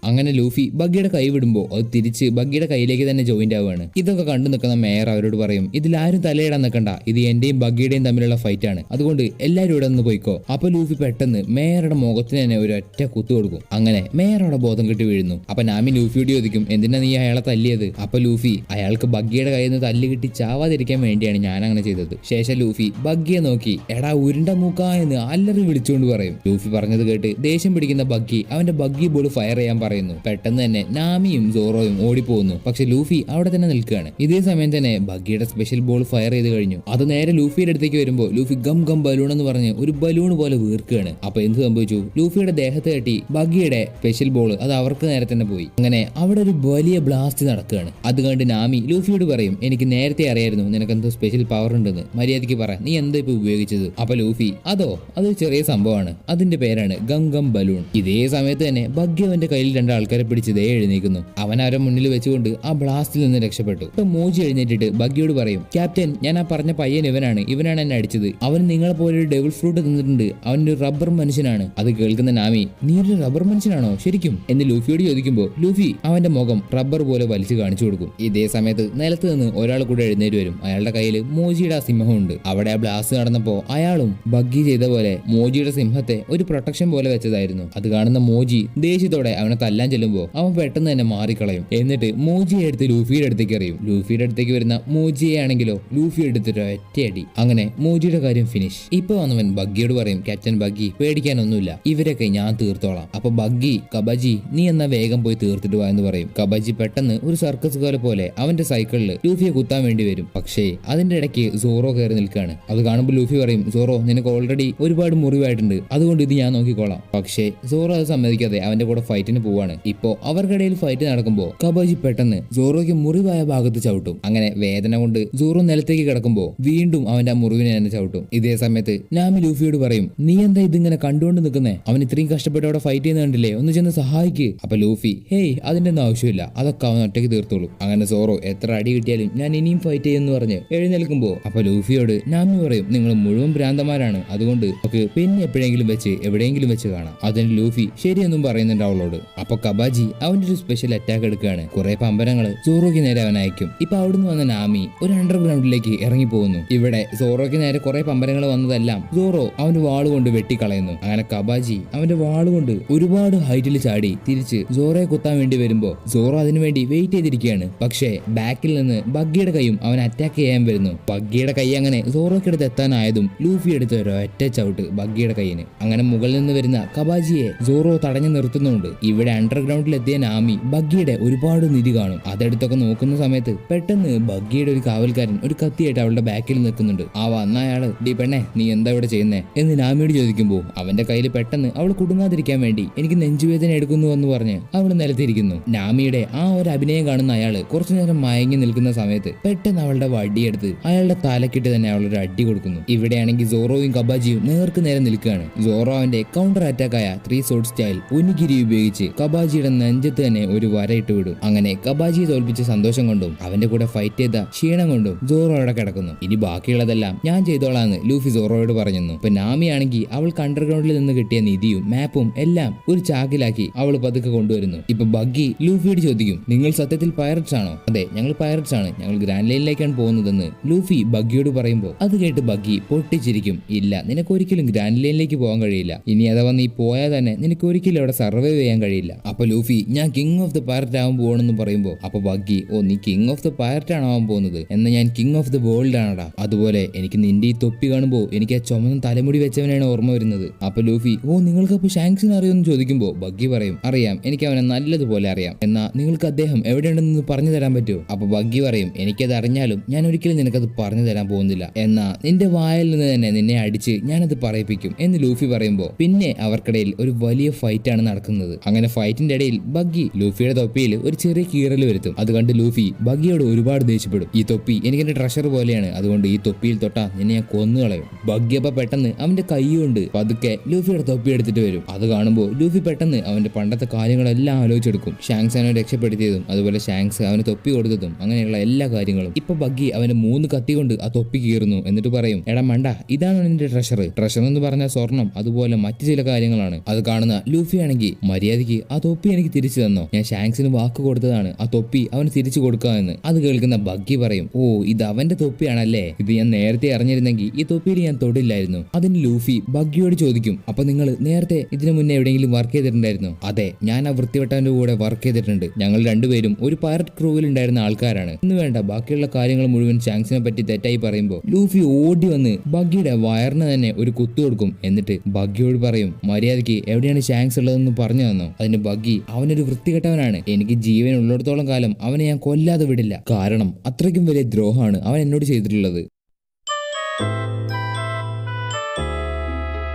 അങ്ങനെ ലൂഫി ബഗ്ഗിയുടെ കൈ വിടുമ്പോൾ അത് തിരിച്ച് ബഗ്ഗിയുടെ കയ്യിലേക്ക് തന്നെ ജോയിന്റ് ആവുകയാണ്. ഇതൊക്കെ കണ്ടു നിൽക്കുന്ന മേയർ അവരോട് പറയും, ഇതിലാരും തലയിടാൻ നിൽക്കണ്ട, ഇത് എന്റെയും ബഗ്ഗിയുടെയും തമ്മിലുള്ള ഫൈറ്റ് ആണ്, അതുകൊണ്ട് എല്ലാവരും ഇവിടെ നിന്ന് പോയിക്കോ. അപ്പൊ ലൂഫി പെട്ടെന്ന് മേയറുടെ മുഖത്തിന് തന്നെ ഒരു ഒറ്റ കുത്തു കൊടുക്കും. അങ്ങനെ മേയർ അവിടെ ബോധം കെട്ടി വീഴുന്നു. അപ്പൊ നാമി ലൂഫിയോട് ചോദിക്കും, എന്തിനാ നീ അയാളെ തല്ലിയത്? അപ്പൊ ലൂഫി അയാൾക്ക് ബഗ്ഗിയുടെ കയ്യിൽ നിന്ന് തല്ല് കിട്ടി ചാവാതിരിക്കാൻ വേണ്ടിയാണ് ഞാൻ അങ്ങനെ ചെയ്തത്. ശേഷം ലൂഫി ബഗ്ഗിയെ നോക്കി എടാ ഉരുണ്ട മൂക്ക എന്ന് അല്ലറി വിളിച്ചുകൊണ്ട് പറയും. ലൂഫി പറഞ്ഞത് കേട്ട് ദേഷ്യം പിടിക്കുന്ന ബഗ്ഗി അവന്റെ ബഗ്ഗി ബോൾ ഫയർ ചെയ്യാൻ പറയുന്നു. പെട്ടെന്ന് തന്നെ നാമിയും സോറോയും ഓടിപ്പോകുന്നു. പക്ഷെ ലൂഫി അവിടെ തന്നെ നിൽക്കുകയാണ്. ഇതേ സമയം തന്നെ ബഗ്ഗിയുടെ സ്പെഷ്യൽ ബോൾ ഫയർ ചെയ്ത് കഴിഞ്ഞു. അത് നേരെ ലൂഫിയുടെ അടുത്തേക്ക് വരുമ്പോൾ ലൂഫി ഗം ഗം ബലൂൺ എന്ന് പറഞ്ഞ് ഒരു ബലൂൺ പോലെ വീർക്കുകയാണ്. അപ്പൊ എന്ത് സംഭവിച്ചു? ലൂഫിയുടെ ദേഹത്ത് തട്ടി ബഗ്ഗിയുടെ സ്പെഷ്യൽ ബോൾ അത് അവർക്ക് നേരെ തന്നെ പോയി. അങ്ങനെ അവിടെ ഒരു വലിയ ബ്ലാസ്റ്റ് നടക്കുകയാണ്. അത് കണ്ട് നാമി ലൂഫിയോട് പറയും, എനിക്ക് നേരത്തെ അറിയായിരുന്നു നിനക്ക് എന്തോ സ്പെഷ്യൽ പവർ ഉണ്ടെന്ന്, മര്യാദയ്ക്ക് പറ, നീ എന്താ ഇപ്പൊ ഉപയോഗിച്ചത്? അപ്പൊ ലൂഫി അതൊരു ചെറിയ സംഭവമാണ്, അതിന്റെ പേരാണ് ഗം ഗം ബലൂൺ. ഇതേ സമയത്ത് തന്നെ ബഗ്ഗി അവന്റെ കയ്യിൽ ആൾക്കാരെ പിടിച്ച് ദേ എഴുന്നേക്കുന്നു. അവൻ അവരെ മുന്നിൽ വെച്ചുകൊണ്ട് ആ ബ്ലാസ്റ്റിൽ നിന്ന് രക്ഷപ്പെട്ടു. ഇപ്പൊ മോജി എഴുന്നേറ്റിട്ട് ബഗ്ഗിയോട് പറയും, ക്യാപ്റ്റൻ ഞാൻ ആ പറഞ്ഞ പയ്യൻ ഇവനാണ് എന്നെ അടിച്ചത്, അവൻ നിങ്ങളെ പോലെ ഒരു ഡെവിൾ ഫ്രൂട്ട് തിന്നിട്ടുണ്ട്, അവനൊരു റബ്ബർ മനുഷ്യനാണ്. അത് കേൾക്കുന്ന നാമി, നീ ഒരു റബ്ബർ മനുഷ്യനാണോ ശരിക്കും എന്ന് ലൂഫിയോട് ചോദിക്കുമ്പോൾ ലൂഫി അവന്റെ മുഖം റബ്ബർ പോലെ വലിച്ചു കാണിച്ചു കൊടുക്കും. ഇതേ സമയത്ത് നിലത്ത് നിന്ന് ഒരാൾ കൂടെ എഴുന്നേറ്റ് വരും. അയാളുടെ കയ്യിൽ മോജിയുടെ ആ സിംഹമുണ്ട്. അവിടെ ആ ബ്ലാസ്റ്റ് നടന്നപ്പോ അയാളും ബഗ്ഗി ചെയ്ത പോലെ മോജിയുടെ സിംഹത്തെ ഒരു പ്രൊട്ടക്ഷൻ പോലെ വെച്ചതായിരുന്നു. അത് കാണുന്ന മോജി ദേഷ്യത്തോടെ അവനെ തല്ലാൻ ചെല്ലുമ്പോൾ അവൻ പെട്ടെന്ന് തന്നെ മാറിക്കളയും. എന്നിട്ട് മോജിയെ എടുത്ത് ലൂഫിയുടെ അടുത്തേക്ക് എറിയും. ലൂഫിയുടെ അടുത്തേക്ക് വരുന്ന മോജിയെ ആണെങ്കിലോ ലൂഫി എടുത്തിട്ട് ഒറ്റയടി. അങ്ങനെ മോജിയുടെ കാര്യം ഫിനിഷ്. ഇപ്പൊ വന്നവൻ ബഗ്ഗിയോട് പറയും, ക്യാപ്റ്റൻ ബഗ്ഗി പേടിക്കാനൊന്നുമില്ല, ഇവരൊക്കെ ഞാൻ തീർത്തോളാം. അപ്പൊ ബഗ്ഗി കബജി നീ എന്നാ വേഗം പോയി തീർത്തിട്ട് വാ എന്ന് പറയും. കബജി പെട്ടെന്ന് ഒരു സർക്കസ് പോലെ അവന്റെ സൈക്കിളിൽ ലൂഫിയെ കുത്താൻ വേണ്ടി വരും. പക്ഷേ അതിന്റെ ഇടയ്ക്ക് സോറോ കയറി നിൽക്കുകയാണ്. അത് കാണുമ്പോൾ ലൂഫി പറയും, സോറോ നിനക്ക് ഓൾറെഡി ഒരുപാട് മുറിവായിട്ടുണ്ട്, അതുകൊണ്ട് ഇത് ഞാൻ നോക്കിക്കോളാം. പക്ഷേ സോറോ അത് സമ്മതിക്കാതെ അവന്റെ കൂടെ ഫൈറ്റിന് പോവാണ്. ഇപ്പോ അവർക്കിടയിൽ ഫൈറ്റ് നടക്കുമ്പോൾ കബാജി പെട്ടെന്ന് സോറോയ്ക്ക് മുറിവായ ഭാഗത്ത് ചവിട്ടും. അങ്ങനെ വേദന കൊണ്ട് സോറോ നിലത്തേക്ക് കിടക്കുമ്പോൾ വീണ്ടും അവന്റെ ആ മുറിവിനെ തന്നെ ചവിട്ടും. ഇതേ സമയത്ത് നാമി ലൂഫിയോട് പറയും, നീ എന്താ ഇതിങ്ങനെ കണ്ടുകൊണ്ട് നിൽക്കുന്നേ? അവൻ ഇത്രയും കഷ്ടപ്പെട്ട് അവിടെ ഫൈറ്റ് ചെയ്യുന്ന കണ്ടില്ലേ, ഒന്ന് ചെന്ന് സഹായിക്ക്. അപ്പൊ ലൂഫി ഹേയ് അതിന്റെ ഒന്നും ആവശ്യമില്ല, അതൊക്കെ അവൻ ഒറ്റയ്ക്ക് തീർത്തോളൂ. അങ്ങനെ സോറോ എത്ര അടി കിട്ടിയാലും ഞാൻ ഇനിയും ഫൈറ്റ് ചെയ്യുമെന്ന് പറഞ്ഞ് എഴുന്നേൽക്കുമ്പോ അപ്പൊ ലൂഫിയോട് നാമി പറയും, നിങ്ങൾ മുഴുവൻ ഭ്രാന്തമാരാണ്, അതുകൊണ്ട് നമുക്ക് പിന്നെ എപ്പോഴെങ്കിലും വെച്ച് എവിടെയെങ്കിലും വെച്ച് കാണാം. അതിന് ലൂഫി ശരിയെന്നും പറയുന്നുണ്ട് അവളോട്. അപ്പൊ കബാജി അവന്റെ ഒരു സ്പെഷ്യൽ അറ്റാക്ക് എടുക്കുകയാണ്. കുറെ പമ്പരങ്ങള് സോറോയ്ക്ക് നേരെ അവൻ അയക്കും. ഇപ്പൊ അവിടുന്ന് വന്ന നാമി ഒരു അണ്ടർഗ്രൗണ്ടിലേക്ക് ഇറങ്ങി പോകുന്നു. ഇവിടെ സോറോയ്ക്ക് നേരെ കുറെ പമ്പരങ്ങൾ വന്നതെല്ലാം സോറോ അവന്റെ വാളുകൊണ്ട് വെട്ടിക്കളയുന്നു. അങ്ങനെ കബാജി അവന്റെ വാളുകൊണ്ട് ഒരുപാട് ഹൈറ്റിൽ ചാടി തിരിച്ച് സോറോയെ കുത്താൻ വേണ്ടി വരുമ്പോ സോറോ അതിനുവേണ്ടി വെയിറ്റ് ചെയ്തിരിക്കുകയാണ്. പക്ഷേ ബാക്കിൽ നിന്ന് ബഗ്ഗിയുടെ കൈയും അവൻ അറ്റാക്ക് ചെയ്യാൻ വരുന്നു. ബഗ്ഗിയുടെ കൈ അങ്ങനെ സോറോയ്ക്കടുത്ത് എത്താനായതും ലൂഫി എടുത്ത ഒരൊറ്റ ചവിട്ട് ബഗ്ഗിയുടെ കൈയിന്. അങ്ങനെ മുകളിൽ നിന്ന് വരുന്ന കബാജിയെ സോറോ തടഞ്ഞു നിർത്തുന്നുണ്ട്. ഇവിടെ അണ്ടർഗ്രൗണ്ടിൽ എത്തിയ നാമി ബഗ്ഗിയുടെ ഒരുപാട് നിധി കാണും. അതെടുത്തൊക്കെ നോക്കുന്ന സമയത്ത് പെട്ടെന്ന് ബഗ്ഗിയുടെ ഒരു കാവൽക്കാരൻ ഒരു കത്തിയായിട്ട് അവളുടെ ബാക്കിൽ നിൽക്കുന്നുണ്ട്. ആ വന്ന അയാള്, ഡി പെണ്ണെ നീ എന്താ ഇവിടെ ചെയ്യുന്നേ എന്ന് നാമിയോട് ചോദിക്കുമ്പോൾ അവന്റെ കയ്യിൽ പെട്ടെന്ന് അവൾ കുടുങ്ങാതിരിക്കാൻ വേണ്ടി എനിക്ക് നെഞ്ചുവേദന എടുക്കുന്നു എന്ന് പറഞ്ഞ് അവൾ നിലത്തിരിക്കുന്നു. നാമിയുടെ ആ ഒരു അഭിനയം കാണുന്ന അയാള് കുറച്ചു നേരം മയങ്ങി നിൽക്കുന്ന സമയത്ത് പെട്ടെന്ന് അവളുടെ വടിയെടുത്ത് അയാളുടെ തലക്കിട്ട് തന്നെ അവളൊരു അടി കൊടുക്കുന്നു. ഇവിടെയാണെങ്കിൽ സോറോയും കബാജിയും നേർക്ക് നേരെ നിൽക്കുകയാണ്. സോറോ അവന്റെ കൗണ്ടർ അറ്റാക്ക് ആയ 3 sword സ്റ്റൈൽ ഉനിഗിരി ഉപയോഗിച്ച് കബാജിയുടെ നെഞ്ചത്ത് തന്നെ ഒരു വരയിട്ട് വിടും. അങ്ങനെ കബാജിയെ തോൽപ്പിച്ച സന്തോഷം കൊണ്ടും അവന്റെ കൂടെ ഫൈറ്റ് ചെയ്ത ക്ഷീണം കൊണ്ടും സോറോ അവിടെ കിടക്കുന്നു. ഇനി ബാക്കിയുള്ളതെല്ലാം ഞാൻ ചെയ്തോളാന്ന് ലൂഫി സോറോയോട് പറഞ്ഞു. ഇപ്പൊ നാമി ആണെങ്കിൽ അവൾക്ക് അണ്ടർഗ്രൗണ്ടിൽ നിന്ന് കിട്ടിയ നിധിയും മാപ്പും എല്ലാം ഒരു ചാക്കിലാക്കി അവൾ പതുക്കെ കൊണ്ടുവരുന്നു. ഇപ്പൊ ബഗ്ഗി ലൂഫിയോട് ചോദിക്കും, നിങ്ങൾ സത്യത്തിൽ പൈററ്റ്സ് ആണോ? അതെ ഞങ്ങൾ പൈററ്റ്സ് ആണ്, ഞങ്ങൾ ഗ്രാൻഡ് ലൈനിലേക്കാണ് പോകുന്നതെന്ന് ലൂഫി ബഗ്ഗിയോട് പറയുമ്പോൾ അത് കേട്ട് ബഗ്ഗി പൊട്ടിച്ചിരിക്കും. ഇല്ല നിനക്ക് ഒരിക്കലും ഗ്രാൻഡ് ലൈനിലേക്ക് പോകാൻ കഴിയില്ല, ഇനി അഥവാ നീ പോയാൽ തന്നെ നിനക്ക് ഒരിക്കലും അവിടെ സർവൈവ് ചെയ്യാൻ കഴിയില്ല. അപ്പൊ ലൂഫി ഞാൻ കിങ് ഓഫ് ദ പൈററ്റ് ആവാൻ പോകണമെന്ന് പറയുമ്പോൾ അപ്പൊ ബഗ്ഗി, ഓ നീ കിങ് ഓഫ് ദ പൈററ്റ് ആണ് ആവാൻ പോകുന്നത്, എന്നാൽ ഞാൻ കിങ് ഓഫ് ദ വേൾഡ് ആണടാ. അതുപോലെ എനിക്ക് നിന്റെ ഈ തൊപ്പി കാണുമ്പോൾ എനിക്ക് ആ ചുമന്ന തലമുടി വെച്ചവനാണ് ഓർമ്മ വരുന്നത്. അപ്പൊ ലൂഫി, ഓ നിങ്ങൾക്ക് അപ്പൊ ഷാങ്ക്സിനെ അറിയുമെന്ന് ചോദിക്കുമ്പോൾ ബഗ്ഗി പറയും, അറിയാം, എനിക്ക് അവനെ നല്ലതുപോലെ അറിയാം, എന്നാ നിങ്ങൾക്ക് അദ്ദേഹം എവിടെയുണ്ടെന്ന് പറഞ്ഞു തരാൻ പറ്റുമോ? അപ്പൊ ബഗ്ഗി പറയും, എനിക്കത് അറിഞ്ഞാലും ഞാൻ ഒരിക്കലും നിനക്കത് പറഞ്ഞു തരാൻ പോകുന്നില്ല, എന്നാ നിന്റെ വായിൽ നിന്ന് തന്നെ നിന്നെ അടിച്ച് ഞാനത് പറയിപ്പിക്കും എന്ന് ലൂഫി പറയുമ്പോൾ പിന്നെ അവർക്കിടയിൽ ഒരു വലിയ ഫൈറ്റ് ആണ് നടക്കുന്നത്. അങ്ങനെ ഫൈറ്റ് ഫൈറ്റിന്റെ ഇടയിൽ ബഗ്ഗി ലൂഫിയുടെ തൊപ്പിയിൽ ഒരു ചെറിയ കീറൽ വരുത്തും. അത് കണ്ട് ലൂഫി ബഗ്ഗിയോട് ഒരുപാട് ദേഷ്യപ്പെടും. ഈ തൊപ്പി എനിക്ക് എന്റെ ട്രഷർ പോലെയാണ്, അതുകൊണ്ട് ഈ തൊപ്പിയിൽ തൊട്ടാ നിന്നെ ഞാൻ കൊന്നുകളയും. ബഗ്ഗി അപ്പൊ പെട്ടെന്ന് അവന്റെ കൈ കൊണ്ട് പതുക്കെ ലൂഫിയുടെ തൊപ്പി എടുത്തിട്ട് വരും. അത് കാണുമ്പോൾ ലൂഫി പെട്ടെന്ന് അവന്റെ പണ്ടത്തെ കാര്യങ്ങളെല്ലാം ആലോചിച്ചെടുക്കും. ഷാങ്സ് അവനെ രക്ഷപ്പെടുത്തിയതും അതുപോലെ ഷാങ്സ് അവന് തൊപ്പി കൊടുത്തതും അങ്ങനെയുള്ള എല്ലാ കാര്യങ്ങളും. ഇപ്പൊ ബഗ്ഗി അവന്റെ 3 കത്തി കൊണ്ട് ആ തൊപ്പി കീറുന്നു. എന്നിട്ട് പറയും, എടാ മണ്ട, ഇതാണ് നിന്റെ ട്രഷർ എന്ന് പറഞ്ഞാൽ സ്വർണം അതുപോലെ മറ്റു ചില കാര്യങ്ങളാണ്. അത് കാണുന്ന ലൂഫി ആണെങ്കിൽ മര്യാദയ്ക്ക് ആ തൊപ്പി എനിക്ക് തിരിച്ചു തന്നോ, ഞാൻ ഷാങ്സിന് വാക്ക് കൊടുത്തതാണ് ആ തൊപ്പി അവന് തിരിച്ചു കൊടുക്കാമെന്ന്. അത് കേൾക്കുന്ന ബഗ്ഗി പറയും, ഓ ഇത് അവന്റെ തൊപ്പിയാണല്ലേ, ഇത് ഞാൻ നേരത്തെ അറിഞ്ഞിരുന്നെങ്കിൽ ഈ തൊപ്പിയിൽ ഞാൻ തൊടില്ലായിരുന്നു. അതിന് ലൂഫി ബഗ്ഗിയോട് ചോദിക്കും, അപ്പൊ നിങ്ങൾ നേരത്തെ ഇതിനു മുന്നേ എവിടെയെങ്കിലും വർക്ക് ചെയ്തിട്ടുണ്ടായിരുന്നു? അതെ, ഞാൻ ആ വൃത്തിവെട്ടവന്റെ കൂടെ വർക്ക് ചെയ്തിട്ടുണ്ട്. ഞങ്ങൾ രണ്ടുപേരും ഒരു പൈററ്റ് ക്രൂവിൽ ഉണ്ടായിരുന്ന ആൾക്കാരാണ്. ഇന്ന് വേണ്ട ബാക്കിയുള്ള കാര്യങ്ങൾ മുഴുവൻ ഷാങ്സിനെ പറ്റി തെറ്റായി പറയുമ്പോൾ ലൂഫി ഓടി വന്ന് ബഗ്ഗിയുടെ വയറിന് തന്നെ ഒരു കുത്തു കൊടുക്കും. എന്നിട്ട് ബഗ്ഗിയോട് പറയും, മര്യാദയ്ക്ക് എവിടെയാണ് ഷാങ്സ് ഉള്ളതെന്ന് പറഞ്ഞു തന്നോ. അതിന് ബഗ്ഗി, അവനൊരു വൃത്തികെട്ടവനാണ്, എനിക്ക് ജീവൻ ഉള്ളിടത്തോളം കാലം അവനെ ഞാൻ കൊല്ലാതെ വിടില്ല, കാരണം അത്രയ്ക്കും വലിയ ദ്രോഹമാണ് അവൻ എന്നോട് ചെയ്തിട്ടുള്ളത്.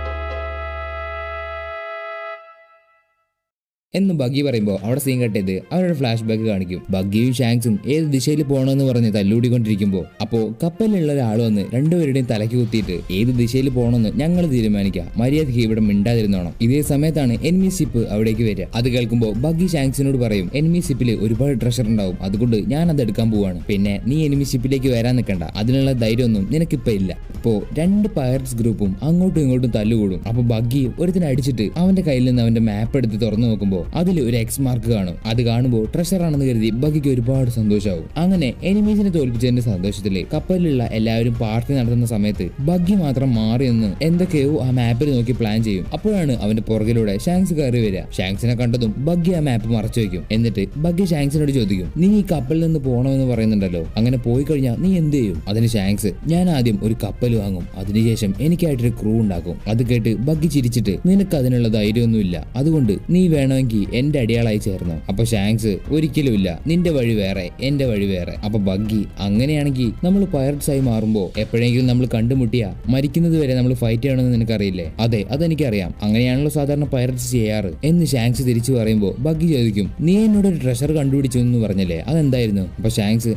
എന്ന് ബഗ്ഗി പറയുമ്പോൾ അവിടെ സീൻ കട്ടിയത് അവരുടെ ഫ്ലാഷ് ബാക്ക് കാണിക്കും. ബഗ്ഗിയും ഷാങ്സും ഏത് ദിശയിൽ പോകണമെന്ന് പറഞ്ഞ് തല്ലൂടിക്കൊണ്ടിരിക്കുമ്പോൾ അപ്പോൾ കപ്പലിലുള്ള ഒരാൾ വന്ന് രണ്ടുപേരുടെയും തലയ്ക്ക് കുത്തിയിട്ട് ഏത് ദിശയിൽ പോകണമെന്ന് ഞങ്ങൾ തീരുമാനിക്കാം, മര്യാദയ്ക്ക് ഇവിടെ മിണ്ടാതിരുന്നോണം. ഇതേ സമയത്താണ് എനിമി ഷിപ്പ് അവിടേക്ക് വരിക. അത് കേൾക്കുമ്പോൾ ബഗ്ഗി ഷാങ്സിനോട് പറയും, എനിമി ഷിപ്പിൽ ഒരുപാട് ട്രഷർ ഉണ്ടാവും, അതുകൊണ്ട് ഞാൻ അത് എടുക്കാൻ പോവാണ്. പിന്നെ നീ എനിമി ഷിപ്പിലേക്ക് വരാൻ നിൽക്കണ്ട, അതിനുള്ള ധൈര്യമൊന്നും നിനക്കിപ്പോ ഇല്ല. ഇപ്പോ 2 പൈററ്റ്സ് ഗ്രൂപ്പും അങ്ങോട്ടും ഇങ്ങോട്ടും തല്ലുകൂടും. അപ്പൊ ബഗ്ഗി ഒരുത്തിനെ അടിച്ചിട്ട് അവന്റെ കയ്യിൽ നിന്ന് അവന്റെ മാപ്പ് എടുത്ത് തുറന്നു നോക്കുമ്പോൾ അതിൽ ഒരു എക്സ് മാർക്ക് കാണും. അത് കാണുമ്പോൾ ട്രഷർ ആണെന്ന് കരുതി ബഗ്ഗിക്ക് ഒരുപാട് സന്തോഷമാവും. അങ്ങനെ എനിമീസിനെ തോൽപ്പിച്ചതിന്റെ സന്തോഷത്തില് കപ്പലിലുള്ള എല്ലാവരും പാർട്ടി നടത്തുന്ന സമയത്ത് ബഗ്ഗി മാത്രം മാറി നിന്ന് എന്തൊക്കെയോ ആ മാപ്പിൽ നോക്കി പ്ലാൻ ചെയ്യും. അപ്പോഴാണ് അവന്റെ പുറകിലൂടെ ഷാങ്സ് കയറി വരിക. ഷാങ്സിനെ കണ്ടതും ബഗ്ഗി ആ മാപ്പ് മറച്ചു വെക്കും. എന്നിട്ട് ബഗ്ഗി ഷാങ്സിനോട് ചോദിക്കും, നീ ഈ കപ്പലിൽ നിന്ന് പോകണമെന്ന് പറയുന്നുണ്ടല്ലോ, അങ്ങനെ പോയി കഴിഞ്ഞാൽ നീ എന്ത് ചെയ്യും? അതിന് ഷാങ്സ്, ഞാൻ ആദ്യം ഒരു കപ്പൽ വാങ്ങും, അതിനുശേഷം എനിക്കായിട്ടൊരു ക്രൂ ഉണ്ടാക്കും. അത് കേട്ട് ബഗ്ഗി ചിരിച്ചിട്ട്, നിനക്ക് അതിനുള്ള ധൈര്യമൊന്നുമില്ല, അതുകൊണ്ട് നീ വേണമെങ്കിൽ എന്റെ അടിയാളായി ചേർന്നു. അപ്പൊ ഷാങ്സ്, ഒരിക്കലുമില്ല, നിന്റെ വഴി വേറെ, എന്റെ വഴി വേറെ. അപ്പൊ ബഗ്ഗി, അങ്ങനെയാണെങ്കിൽ നമ്മൾ പൈററ്റ്സ് ആയി മാറുമ്പോ എപ്പോഴെങ്കിലും നമ്മൾ കണ്ടുമുട്ടിയാ മരിക്കുന്നത് വരെ നമ്മൾ ഫൈറ്റ് ചെയ്യണമെന്ന് നിനക്കറിയില്ലേ? അതെ, അതെനിക്കറിയാം, അങ്ങനെയാണല്ലോ സാധാരണ പൈററ്റ്സ് ചെയ്യാറ് എന്ന് ഷാങ്സ് തിരിച്ചു പറയുമ്പോൾ ബഗ്ഗി ചോദിക്കും, നീ എന്നോട് ഒരു ട്രഷർ കണ്ടുപിടിച്ചു എന്ന് പറഞ്ഞല്ലേ, അതെന്തായിരുന്നു? അപ്പൊ ഷാങ്സ്,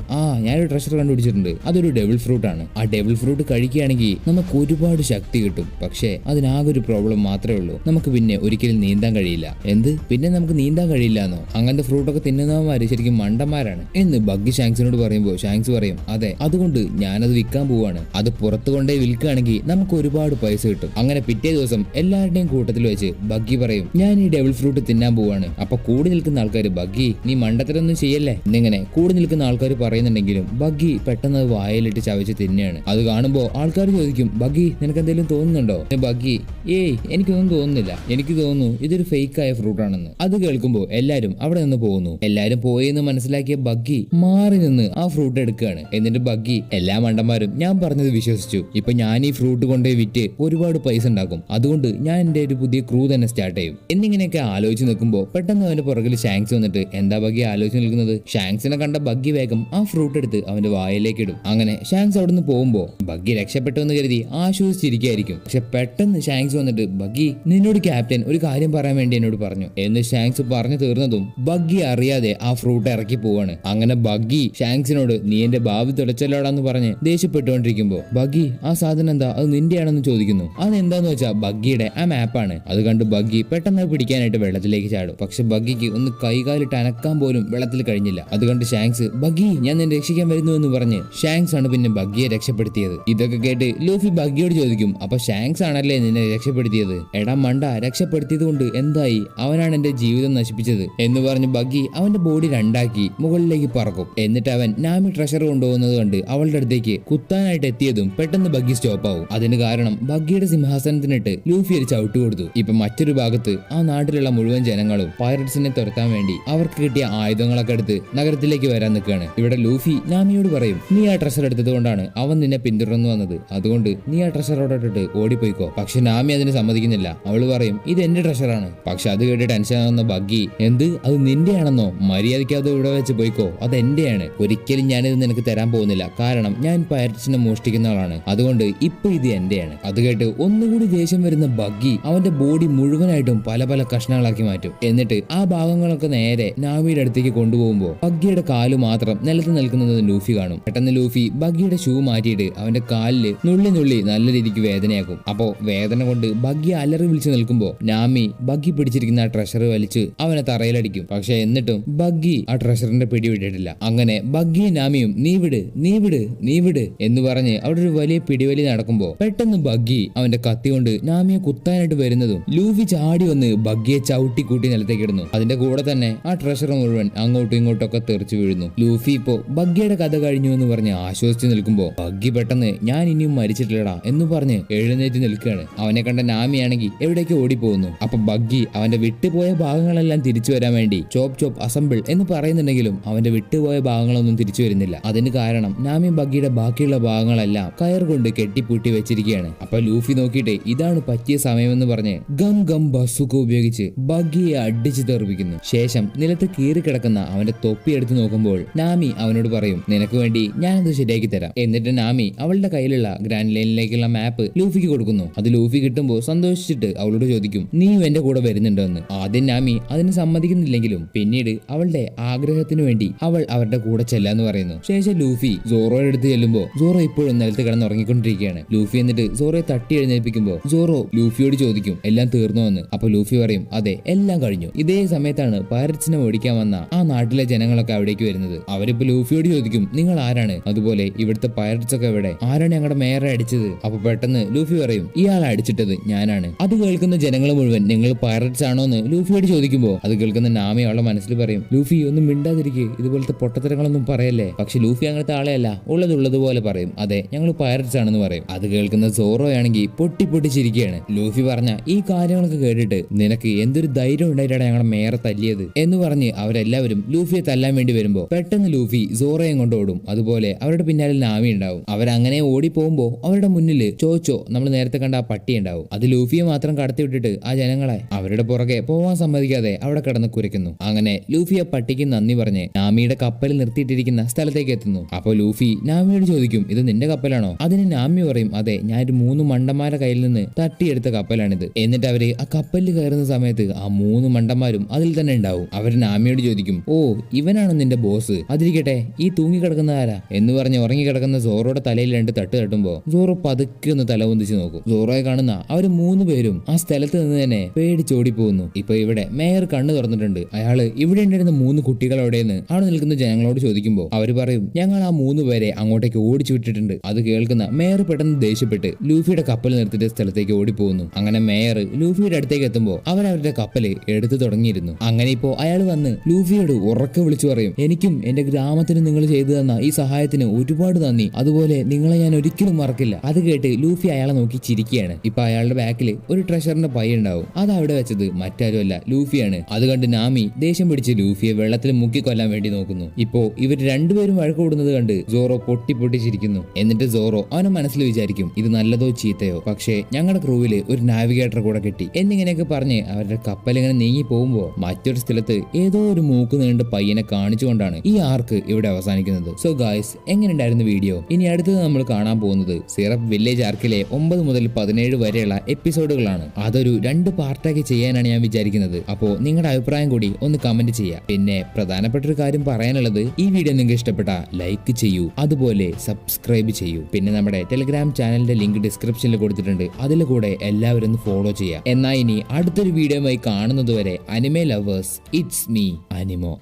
ഞാനൊരു ട്രഷർ കണ്ടുപിടിച്ചിട്ടുണ്ട്, അതൊരു ഡെവിൾ ഫ്രൂട്ട് ആണ്. ആ ഡെവിൾ ഫ്രൂട്ട് കഴിക്കുകയാണെങ്കിൽ നമുക്ക് ഒരുപാട് ശക്തി കിട്ടും, പക്ഷേ അതിനാകെ ഒരു പ്രോബ്ലം മാത്രമേ ഉള്ളൂ, നമുക്ക് പിന്നെ ഒരിക്കലും നീന്താൻ കഴിയില്ല. എന്ത്? പിന്നെ നമുക്ക് നീന്താൻ കഴിയില്ലാന്നോ? അങ്ങനത്തെ ഫ്രൂട്ടൊക്കെ തിന്നുന്നവന്മാര് ശരിക്കും മണ്ടന്മാരാണ് എന്ന് ബഗ്ഗി ഷാങ്സിനോട് പറയുമ്പോൾ ഷാങ്സ് പറയും, അതെ, അതുകൊണ്ട് ഞാനത് വിൽക്കാൻ പോവാണ്, അത് പുറത്തു കൊണ്ടേ വിൽക്കുകയാണെങ്കിൽ നമുക്ക് ഒരുപാട് പൈസ കിട്ടും. അങ്ങനെ പിറ്റേ ദിവസം എല്ലാവരുടെയും കൂട്ടത്തിൽ വെച്ച് ബഗ്ഗി പറയും, ഞാൻ ഈ ഡെവിൾ ഫ്രൂട്ട് തിന്നാൻ പോവാണ്. അപ്പൊ കൂടി നിൽക്കുന്ന ആൾക്കാർ, ബഗ്ഗി നീ മണ്ടത്തരൊന്നും ചെയ്യല്ലേ എന്നിങ്ങനെ കൂടി നിൽക്കുന്ന ആൾക്കാർ പറയുന്നുണ്ടെങ്കിലും ബഗ്ഗി പെട്ടെന്ന് വായിലിട്ട് ചവച്ച് തിന്നെയാണ്. അത് കാണുമ്പോൾ ആൾക്കാർ ചോദിക്കും, ബഗ്ഗി നിനക്ക് എന്തെങ്കിലും തോന്നുന്നുണ്ടോ? ബഗ്ഗി, ഏയ് എനിക്കൊന്നും തോന്നുന്നില്ല, എനിക്ക് തോന്നുന്നു ഇതൊരു ഫേക്കായ ഫ്രൂട്ട് ആണെന്ന്. അത് കേൾക്കുമ്പോൾ എല്ലാരും അവിടെ നിന്ന് പോകുന്നു. എല്ലാരും പോയെന്ന് മനസ്സിലാക്കിയ ബഗ്ഗി മാറി നിന്ന് ആ ഫ്രൂട്ട് എടുക്കുകയാണ്. എന്നിട്ട് ബഗ്ഗി, എല്ലാ മണ്ടന്മാരും ഞാൻ പറഞ്ഞത് വിശ്വസിച്ചു, ഇപ്പൊ ഞാൻ ഈ ഫ്രൂട്ട് കൊണ്ടുപോയി വിറ്റ് ഒരുപാട് പൈസ ഉണ്ടാക്കും, അതുകൊണ്ട് ഞാൻ എന്റെ ഒരു പുതിയ ക്രൂ തന്നെ സ്റ്റാർട്ട് ചെയ്യും എന്നിങ്ങനെയൊക്കെ ആലോചിച്ച് നിൽക്കുമ്പോൾ പെട്ടെന്ന് അവന്റെ പുറകിൽ ഷാങ്സ് വന്നിട്ട്, എന്താ ബഗ്ഗി ആലോചിച്ച് നിൽക്കുന്നത്? ഷാങ്സിനെ കണ്ട ബഗ്ഗി വേഗം ആ ഫ്രൂട്ട് എടുത്ത് അവന്റെ വായിലേക്ക് ഇടും. അങ്ങനെ ഷാങ്സ് അവിടെ നിന്ന് പോകുമ്പോൾ ബഗ്ഗി രക്ഷപ്പെട്ടു എന്ന് കരുതി ആശ്വസിച്ചിരിക്കുകയായിരിക്കും. പക്ഷെ പെട്ടെന്ന് ഷാങ്സ് വന്നിട്ട്, ബഗ്ഗി നിന്നോട് ക്യാപ്റ്റൻ ഒരു കാര്യം പറയാൻ വേണ്ടി എന്നോട് പറഞ്ഞു എന്ന് ഷാങ്സ് പറഞ്ഞു തീർന്നതും ബഗ്ഗി അറിയാതെ ആ ഫ്രൂട്ട് ഇറക്കി പോവാണ്. അങ്ങനെ ബഗ്ഗി ഷാങ്സിനോട്, നീ എന്റെ ഭാവി തുലച്ചല്ലോടാന്ന് പറഞ്ഞ് ദേഷ്യപ്പെട്ടുകൊണ്ടിരിക്കുമ്പോ ബഗ്ഗി, ആ സാധനം എന്താ, അത് നിന്റെയാണെന്ന് ചോദിക്കുന്നു. അതെന്താന്ന് വെച്ചാൽ ബഗ്ഗിയുടെ ആ മാപ്പാണ്. അത് കണ്ട് ബഗ്ഗി പെട്ടെന്ന് പിടിക്കാനായിട്ട് വെള്ളത്തിലേക്ക് ചാടും. പക്ഷെ ബഗ്ഗിക്ക് ഒന്ന് കൈകാലിട്ട് അനക്കാൻ പോലും വെള്ളത്തിൽ കഴിഞ്ഞില്ല. അത് കണ്ട് ഷാങ്സ്, ബഗ്ഗി ഞാൻ നിന്നെ രക്ഷിക്കാൻ വരുന്നു എന്ന് പറഞ്ഞ് ഷാങ്സ് ആണ് പിന്നെ ബഗ്ഗിയെ രക്ഷപ്പെടുത്തിയത്. ഇതൊക്കെ കേട്ട് ലൂഫി ബഗ്ഗിയോട് ചോദിക്കും, അപ്പൊ ഷാങ്സ് ആണല്ലേ നിന്നെ രക്ഷപ്പെടുത്തിയത്? എടാ മണ്ട, രക്ഷപ്പെടുത്തിയത് കൊണ്ട് എന്തായി? അവനാണ് എന്റെ ജീവിതം നശിപ്പിച്ചത് എന്ന് പറഞ്ഞ് ബഗ്ഗി അവന്റെ ബോഡി രണ്ടാക്കി മുകളിലേക്ക് പറക്കും. എന്നിട്ട് അവൻ നാമി ട്രഷർ കൊണ്ടുപോകുന്നത് കണ്ട് അവളുടെ അടുത്തേക്ക് കുത്താനായിട്ട് എത്തിയതും പെട്ടെന്ന് ബഗ്ഗി സ്റ്റോപ്പ് ആവും. അതിന് കാരണം ബഗ്ഗിയുടെ സിംഹാസനത്തിനിട്ട് ലൂഫി ഒരു ചവിട്ട് കൊടുത്തു. ഇപ്പൊ മറ്റൊരു ഭാഗത്ത് ആ നാട്ടിലുള്ള മുഴുവൻ ജനങ്ങളും പൈററ്റ്സിനെ തുരത്താൻ വേണ്ടി അവർക്ക് കിട്ടിയ ആയുധങ്ങളൊക്കെ എടുത്ത് നഗരത്തിലേക്ക് വരാൻ നിൽക്കുകയാണ്. ഇവിടെ ലൂഫി നാമിയോട് പറയും, നീ ആ ട്രഷർ എടുത്തത് കൊണ്ടാണ് അവൻ നിന്നെ പിന്തുടർന്നു വന്നത്, അതുകൊണ്ട് നീ ആ ട്രഷറോടെ ഇട്ടിട്ട് ഓടിപ്പോയിക്കോ. പക്ഷെ നാമി അതിന് സമ്മതിക്കുന്നില്ല. അവള് പറയും, ഇത് എന്റെ ട്രഷറാണ്. പക്ഷെ അത് കേട്ട് ടെൻഷൻ പിടിക്കാനാവുന്ന ബഗ്ഗി, എന്ത് അത് നിന്റെയാണെന്നോ? മര്യാദയ്ക്ക് അത് ഇവിടെ വെച്ച് പോയിക്കോ, അത് എന്റെയാണ്. ഒരിക്കലും ഞാനിത് നിനക്ക് തരാൻ പോകുന്നില്ല, കാരണം ഞാൻ പൈററ്റ്സിനെ മോഷ്ടിക്കുന്ന ആളാണ്, അതുകൊണ്ട് ഇപ്പൊ ഇത് എന്റെയാണ്. അത് കേട്ട് ഒന്നുകൂടി ദേഷ്യം വരുന്ന ബഗ്ഗി അവന്റെ ബോഡി മുഴുവനായിട്ടും പല പല കഷ്ണങ്ങളാക്കി മാറ്റും. എന്നിട്ട് ആ ഭാഗങ്ങളൊക്കെ നേരെ നാമിയുടെ അടുത്തേക്ക് കൊണ്ടുപോകുമ്പോ ബഗ്ഗിയുടെ കാല് മാത്രം നിലത്ത് നിൽക്കുന്നത് ലൂഫി കാണും. പെട്ടെന്ന് ലൂഫി ബഗ്ഗിയുടെ ഷൂ മാറ്റിയിട്ട് അവന്റെ കാലില് നുള്ളി നല്ല രീതിക്ക് വേദനയാക്കും. അപ്പോ വേദന കൊണ്ട് ബഗ്ഗി അലറി വിളിച്ചു നിൽക്കുമ്പോ നാമി ബഗ്ഗി പിടിച്ചിരിക്കുന്ന ആ ട്രഷർ വലിച്ച് അവനെ തറയിലടിക്കും. പക്ഷെ എന്നിട്ടും ബഗ്ഗി ആ ട്രഷറിന്റെ പിടി വിട്ടിട്ടില്ല. അങ്ങനെ ബഗ്ഗിയും നാമിയും നീ വിട് എന്ന് പറഞ്ഞ് അവിടെ ഒരു വലിയ പിടിവലി നടക്കുമ്പോ പെട്ടെന്ന് ബഗ്ഗി അവന്റെ കത്തി കൊണ്ട് നാമിയെ കുത്താനായിട്ട് വരുന്നതും ലൂഫി ചാടി വന്ന് ബഗ്ഗിയെ ചവിട്ടി കൂട്ടി നിലത്തേക്ക് ഇടുന്നു. അതിന്റെ കൂടെ തന്നെ ആ ട്രഷർ മുഴുവൻ അങ്ങോട്ടും ഇങ്ങോട്ടൊക്കെ തെറിച്ചു വീഴുന്നു. ലൂഫി ഇപ്പോ ബഗ്ഗിയുടെ കഥ കഴിഞ്ഞു എന്ന് പറഞ്ഞ് ആശ്വസിച്ച് നിൽക്കുമ്പോ ബഗ്ഗി പെട്ടെന്ന് ഞാൻ ഇനിയും മരിച്ചിട്ടില്ലടാ എന്ന് പറഞ്ഞ് എഴുന്നേറ്റ് നിൽക്കുകയാണ്. അവനെ കണ്ട നാമിയാണെങ്കിൽ എവിടേക്ക് ഓടിപ്പോകുന്നു. അപ്പൊ ബഗ്ഗി അവന്റെ വിട്ടുപോയ ഭാഗങ്ങളെല്ലാം തിരിച്ചു വരാൻ വേണ്ടി ചോപ്പ് അസംബിൾ എന്ന് പറയുന്നുണ്ടെങ്കിലും അവന്റെ വിട്ടുപോയ ഭാഗങ്ങളൊന്നും തിരിച്ചു വരുന്നില്ല. അതിന് കാരണം നാമി ബഗ്ഗിയുടെ ബാക്കിയുള്ള ഭാഗങ്ങളെല്ലാം കയർ കൊണ്ട് കെട്ടിപ്പൂട്ടി വെച്ചിരിക്കുകയാണ്. അപ്പൊ ലൂഫി നോക്കിയിട്ട് ഇതാണ് പറ്റിയ സമയമെന്ന് പറഞ്ഞ് ഗം ബസുക്ക ഉപയോഗിച്ച് ബഗ്ഗിയെ അടിച്ചു തെറിപ്പിക്കുന്നു. ശേഷം നിലത്ത് കീറിക്കിടക്കുന്ന അവന്റെ തൊപ്പി എടുത്ത് നോക്കുമ്പോൾ നാമി അവനോട് പറയും നിനക്ക് വേണ്ടി ഞാനത് ശരിയാക്കി തരാം. എന്നിട്ട് നാമി അവളുടെ കയ്യിലുള്ള ഗ്രാൻഡ് ലൈനിലേക്കുള്ള മാപ്പ് ലൂഫിക്ക് കൊടുക്കുന്നു. അത് ലൂഫി കിട്ടുമ്പോൾ സന്തോഷിച്ചിട്ട് അവളോട് ചോദിക്കും നീയും എന്റെ കൂടെ വരുന്നുണ്ടോ എന്ന്. ആദ്യം നാമി അതിന് സമ്മതിക്കുന്നില്ലെങ്കിലും പിന്നീട് അവളുടെ ആഗ്രഹത്തിന് വേണ്ടി അവൾ അവരുടെ കൂടെ ചെല്ലാന്ന് പറയുന്നു. ശേഷം ലൂഫി സോറോയുടെ അടുത്ത് ചെല്ലുമ്പോ സോറോ ഇപ്പോഴും നിലത്ത് കിടന്ന് ഉറങ്ങിക്കൊണ്ടിരിക്കുകയാണ്. ലൂഫി എന്നിട്ട് സോറോയെ തട്ടി എഴുന്നേൽപ്പിക്കുമ്പോ സോറോ ലൂഫിയോട് ചോദിക്കും എല്ലാം തീർന്നോ എന്ന്. അപ്പൊ ലൂഫി പറയും അതെ എല്ലാം കഴിഞ്ഞു. ഇതേ സമയത്താണ് പൈററ്റ്സിനെ ഓടിക്കാൻ വന്ന ആ നാട്ടിലെ ജനങ്ങളൊക്കെ അവിടേക്ക് വരുന്നത്. അവരിപ്പോ ലൂഫിയോട് ചോദിക്കും നിങ്ങൾ ആരാണ്, അതുപോലെ ഇവിടുത്തെ പൈററ്റ്സ് ഒക്കെ എവിടെ, ആരാണ് ഞങ്ങളുടെ മേയറെ അടിച്ചത്? അപ്പൊ പെട്ടെന്ന് ലൂഫി പറയും ഇയാളെ അടിച്ചിട്ടത് ഞാനാണ്. അത് കേൾക്കുന്ന ജനങ്ങൾ മുഴുവൻ നിങ്ങൾ പൈററ്റ്സ് ആണോ എന്ന് ലൂഫിയോട് ചോദിക്കുമ്പോ അത് കേൾക്കുന്ന നാമി അവളുടെ മനസ്സിൽ പറയും ലൂഫി ഒന്നും മിണ്ടാതിരിക്കെ, ഇതുപോലത്തെ പൊട്ടത്തരങ്ങളൊന്നും പറയല്ലേ. പക്ഷെ ലൂഫി അങ്ങനത്തെ ആളെയല്ല, ഉള്ളതുപോലെ പറയും അതെ ഞങ്ങൾ പൈററ്റ്സ് ആണെന്ന് പറയും. അത് കേൾക്കുന്ന സോറോ ആണെങ്കിൽ പൊട്ടിച്ചിരിക്കുകയാണ്. ലൂഫി പറഞ്ഞ ഈ കാര്യങ്ങളൊക്കെ കേട്ടിട്ട് നിനക്ക് എന്തൊരു ധൈര്യം ഉണ്ടായിട്ടാണ് ഞങ്ങളുടെ മേയറെ തല്ലിയത് എന്ന് പറഞ്ഞ് അവരെല്ലാവരും ലൂഫിയെ തല്ലാൻ വേണ്ടി വരുമ്പോ പെട്ടെന്ന് ലൂഫി സോറോയും കൊണ്ട് ഓടും. അതുപോലെ അവരുടെ പിന്നാലെ നാമി ഉണ്ടാവും. അവരങ്ങനെ ഓടി പോകുമ്പോ അവരുടെ മുന്നിൽ ചോച്ചോ നമ്മൾ നേരത്തെ കണ്ട ആ പട്ടി ഉണ്ടാവും. അത് ലൂഫിയെ മാത്രം കടത്തി വിട്ടിട്ട് ആ ജനങ്ങളെ അവരുടെ പുറകെ പോവാൻ സമ്മതിക്കാതെ അവിടെ കിടന്ന് കുരയ്ക്കുന്നു. അങ്ങനെ ലൂഫി ആ പട്ടിക്ക് നന്ദി പറഞ്ഞ് നാമിയുടെ കപ്പലിൽ നിർത്തിയിട്ടിരിക്കുന്ന സ്ഥലത്തേക്ക് എത്തുന്നു. അപ്പൊ ലൂഫി നാമിയോട് ചോദിക്കും ഇത് നിന്റെ കപ്പലാണോ? അതിന് നാമി പറയും അതെ ഞാനൊരു 3 മണ്ടന്മാരുടെ കയ്യിൽ നിന്ന് തട്ടിയെടുത്ത കപ്പലാണിത്. എന്നിട്ട് അവര് ആ കപ്പലിൽ കയറുന്ന സമയത്ത് ആ 3 മണ്ടന്മാരും അതിൽ തന്നെ ഉണ്ടാവും. അവർ നാമിയോട് ചോദിക്കും ഓ ഇവനാണോ നിന്റെ ബോസ്? അതിരിക്കട്ടെ ഈ തൂങ്ങിക്കിടക്കുന്ന ആരാ എന്ന് പറഞ്ഞ് ഉറങ്ങിക്കിടക്കുന്ന സോറോയുടെ തലയിൽ 2 തട്ട് തട്ടുമ്പോ സോറോ പതുക്കെ ഒന്ന് തല പൊന്തിച്ച് നോക്കും. സോറോയെ കാണുന്ന അവര് 3 പേരും ആ സ്ഥലത്ത് നിന്ന് തന്നെ പേടിച്ചോടി പോകുന്നു. ഇപ്പൊ ഇവിടെ മേയർ കണ്ണു തുറന്നിട്ടുണ്ട്. അയാള് ഇവിടെ ഉണ്ടായിരുന്ന 3 കുട്ടികളോടെന്ന് അവിടെ നിൽക്കുന്ന ജനങ്ങളോട് ചോദിക്കുമ്പോ അവര് പറയും ഞങ്ങൾ ആ 3 പേരെ അങ്ങോട്ടേക്ക് ഓടിച്ചു വിട്ടിട്ടുണ്ട്. അത് കേൾക്കുന്ന മേയർ പെട്ടെന്ന് ദേഷ്യപ്പെട്ട് ലൂഫിയുടെ കപ്പൽ നിർത്തിയിട്ട് സ്ഥലത്തേക്ക് ഓടിപ്പോകുന്നു. അങ്ങനെ മേയർ ലൂഫിയുടെ അടുത്തേക്ക് എത്തുമ്പോ അവരവരുടെ കപ്പല് എടുത്തു തുടങ്ങിയിരുന്നു. അങ്ങനെ ഇപ്പോ അയാൾ വന്ന് ലൂഫിയോട് ഉറക്കെ വിളിച്ചു പറയും എനിക്കും എന്റെ ഗ്രാമത്തിനും നിങ്ങൾ ചെയ്തു തന്ന ഈ സഹായത്തിന് ഒരുപാട് നന്ദി, അതുപോലെ നിങ്ങളെ ഞാൻ ഒരിക്കലും മറക്കില്ല. അത് കേട്ട് ലൂഫി അയാളെ നോക്കി ചിരിക്കുകയാണ്. ഇപ്പൊ അയാളുടെ ബാക്കിൽ ഒരു ട്രഷറിന്റെ പൈ ഉണ്ടാവും. അത് അവിടെ വെച്ചത് മറ്റാരുമല്ല ലൂഫിയാണ്. അത് കണ്ട് നാമി ദേഷ്യം പിടിച്ച് ലൂഫിയെ വെള്ളത്തിൽ മുക്കിക്കൊല്ലാൻ വേണ്ടി നോക്കുന്നു. ഇപ്പോ ഇവർ രണ്ടുപേരും വഴക്കൂടുന്നത് കണ്ട് സോറോ പൊട്ടിച്ചിരിക്കുന്നു. എന്നിട്ട് സോറോ അവനെ മനസ്സിൽ വിചാരിക്കും ഇത് നല്ലതോ ചീത്തയോ, പക്ഷേ ഞങ്ങളുടെ ക്രൂവില് ഒരു നാവിഗേറ്റർ കൂടെ കിട്ടി എന്നിങ്ങനെയൊക്കെ പറഞ്ഞ് അവരുടെ കപ്പൽ ഇങ്ങനെ നീങ്ങി പോകുമ്പോ മറ്റൊരു സ്ഥലത്ത് ഏതോ ഒരു മൂക്ക് നീണ്ട പയ്യനെ കാണിച്ചുകൊണ്ടാണ് ഈ ആർക്ക് ഇവിടെ അവസാനിക്കുന്നത്. സോ ഗായ്സ് എങ്ങനെയുണ്ടായിരുന്നു വീഡിയോ? ഇനി അടുത്തത് നമ്മൾ കാണാൻ പോകുന്നത് സിറപ്പ് വില്ലേജ് ആർക്കിലെ 9 മുതൽ 17 വരെയുള്ള എപ്പിസോഡുകളാണ്. അതൊരു 2 പാർട്ടാക്കി ചെയ്യാനാണ് ഞാൻ വിചാരിക്കുന്നത്. അപ്പോ നിങ്ങളുടെ അഭിപ്രായം കൂടി ഒന്ന് കമന്റ് ചെയ്യാം. പിന്നെ പ്രധാനപ്പെട്ട ഒരു കാര്യം പറയാനുള്ളത് ഈ വീഡിയോ നിങ്ങൾക്ക് ഇഷ്ടപ്പെട്ട ലൈക്ക് ചെയ്യൂ, അതുപോലെ സബ്സ്ക്രൈബ് ചെയ്യൂ. പിന്നെ നമ്മുടെ ടെലിഗ്രാം ചാനലിന്റെ ലിങ്ക് ഡിസ്ക്രിപ്ഷനിൽ കൊടുത്തിട്ടുണ്ട്. അതിൽ കൂടെ എല്ലാവരും ഒന്ന് ഫോളോ ചെയ്യാം. എന്നാൽ ഇനി അടുത്തൊരു വീഡിയോയുമായി കാണുന്നതുവരെ അനിമേ ലവേഴ്സ്, ഇറ്റ്സ് മീ അനിമോ.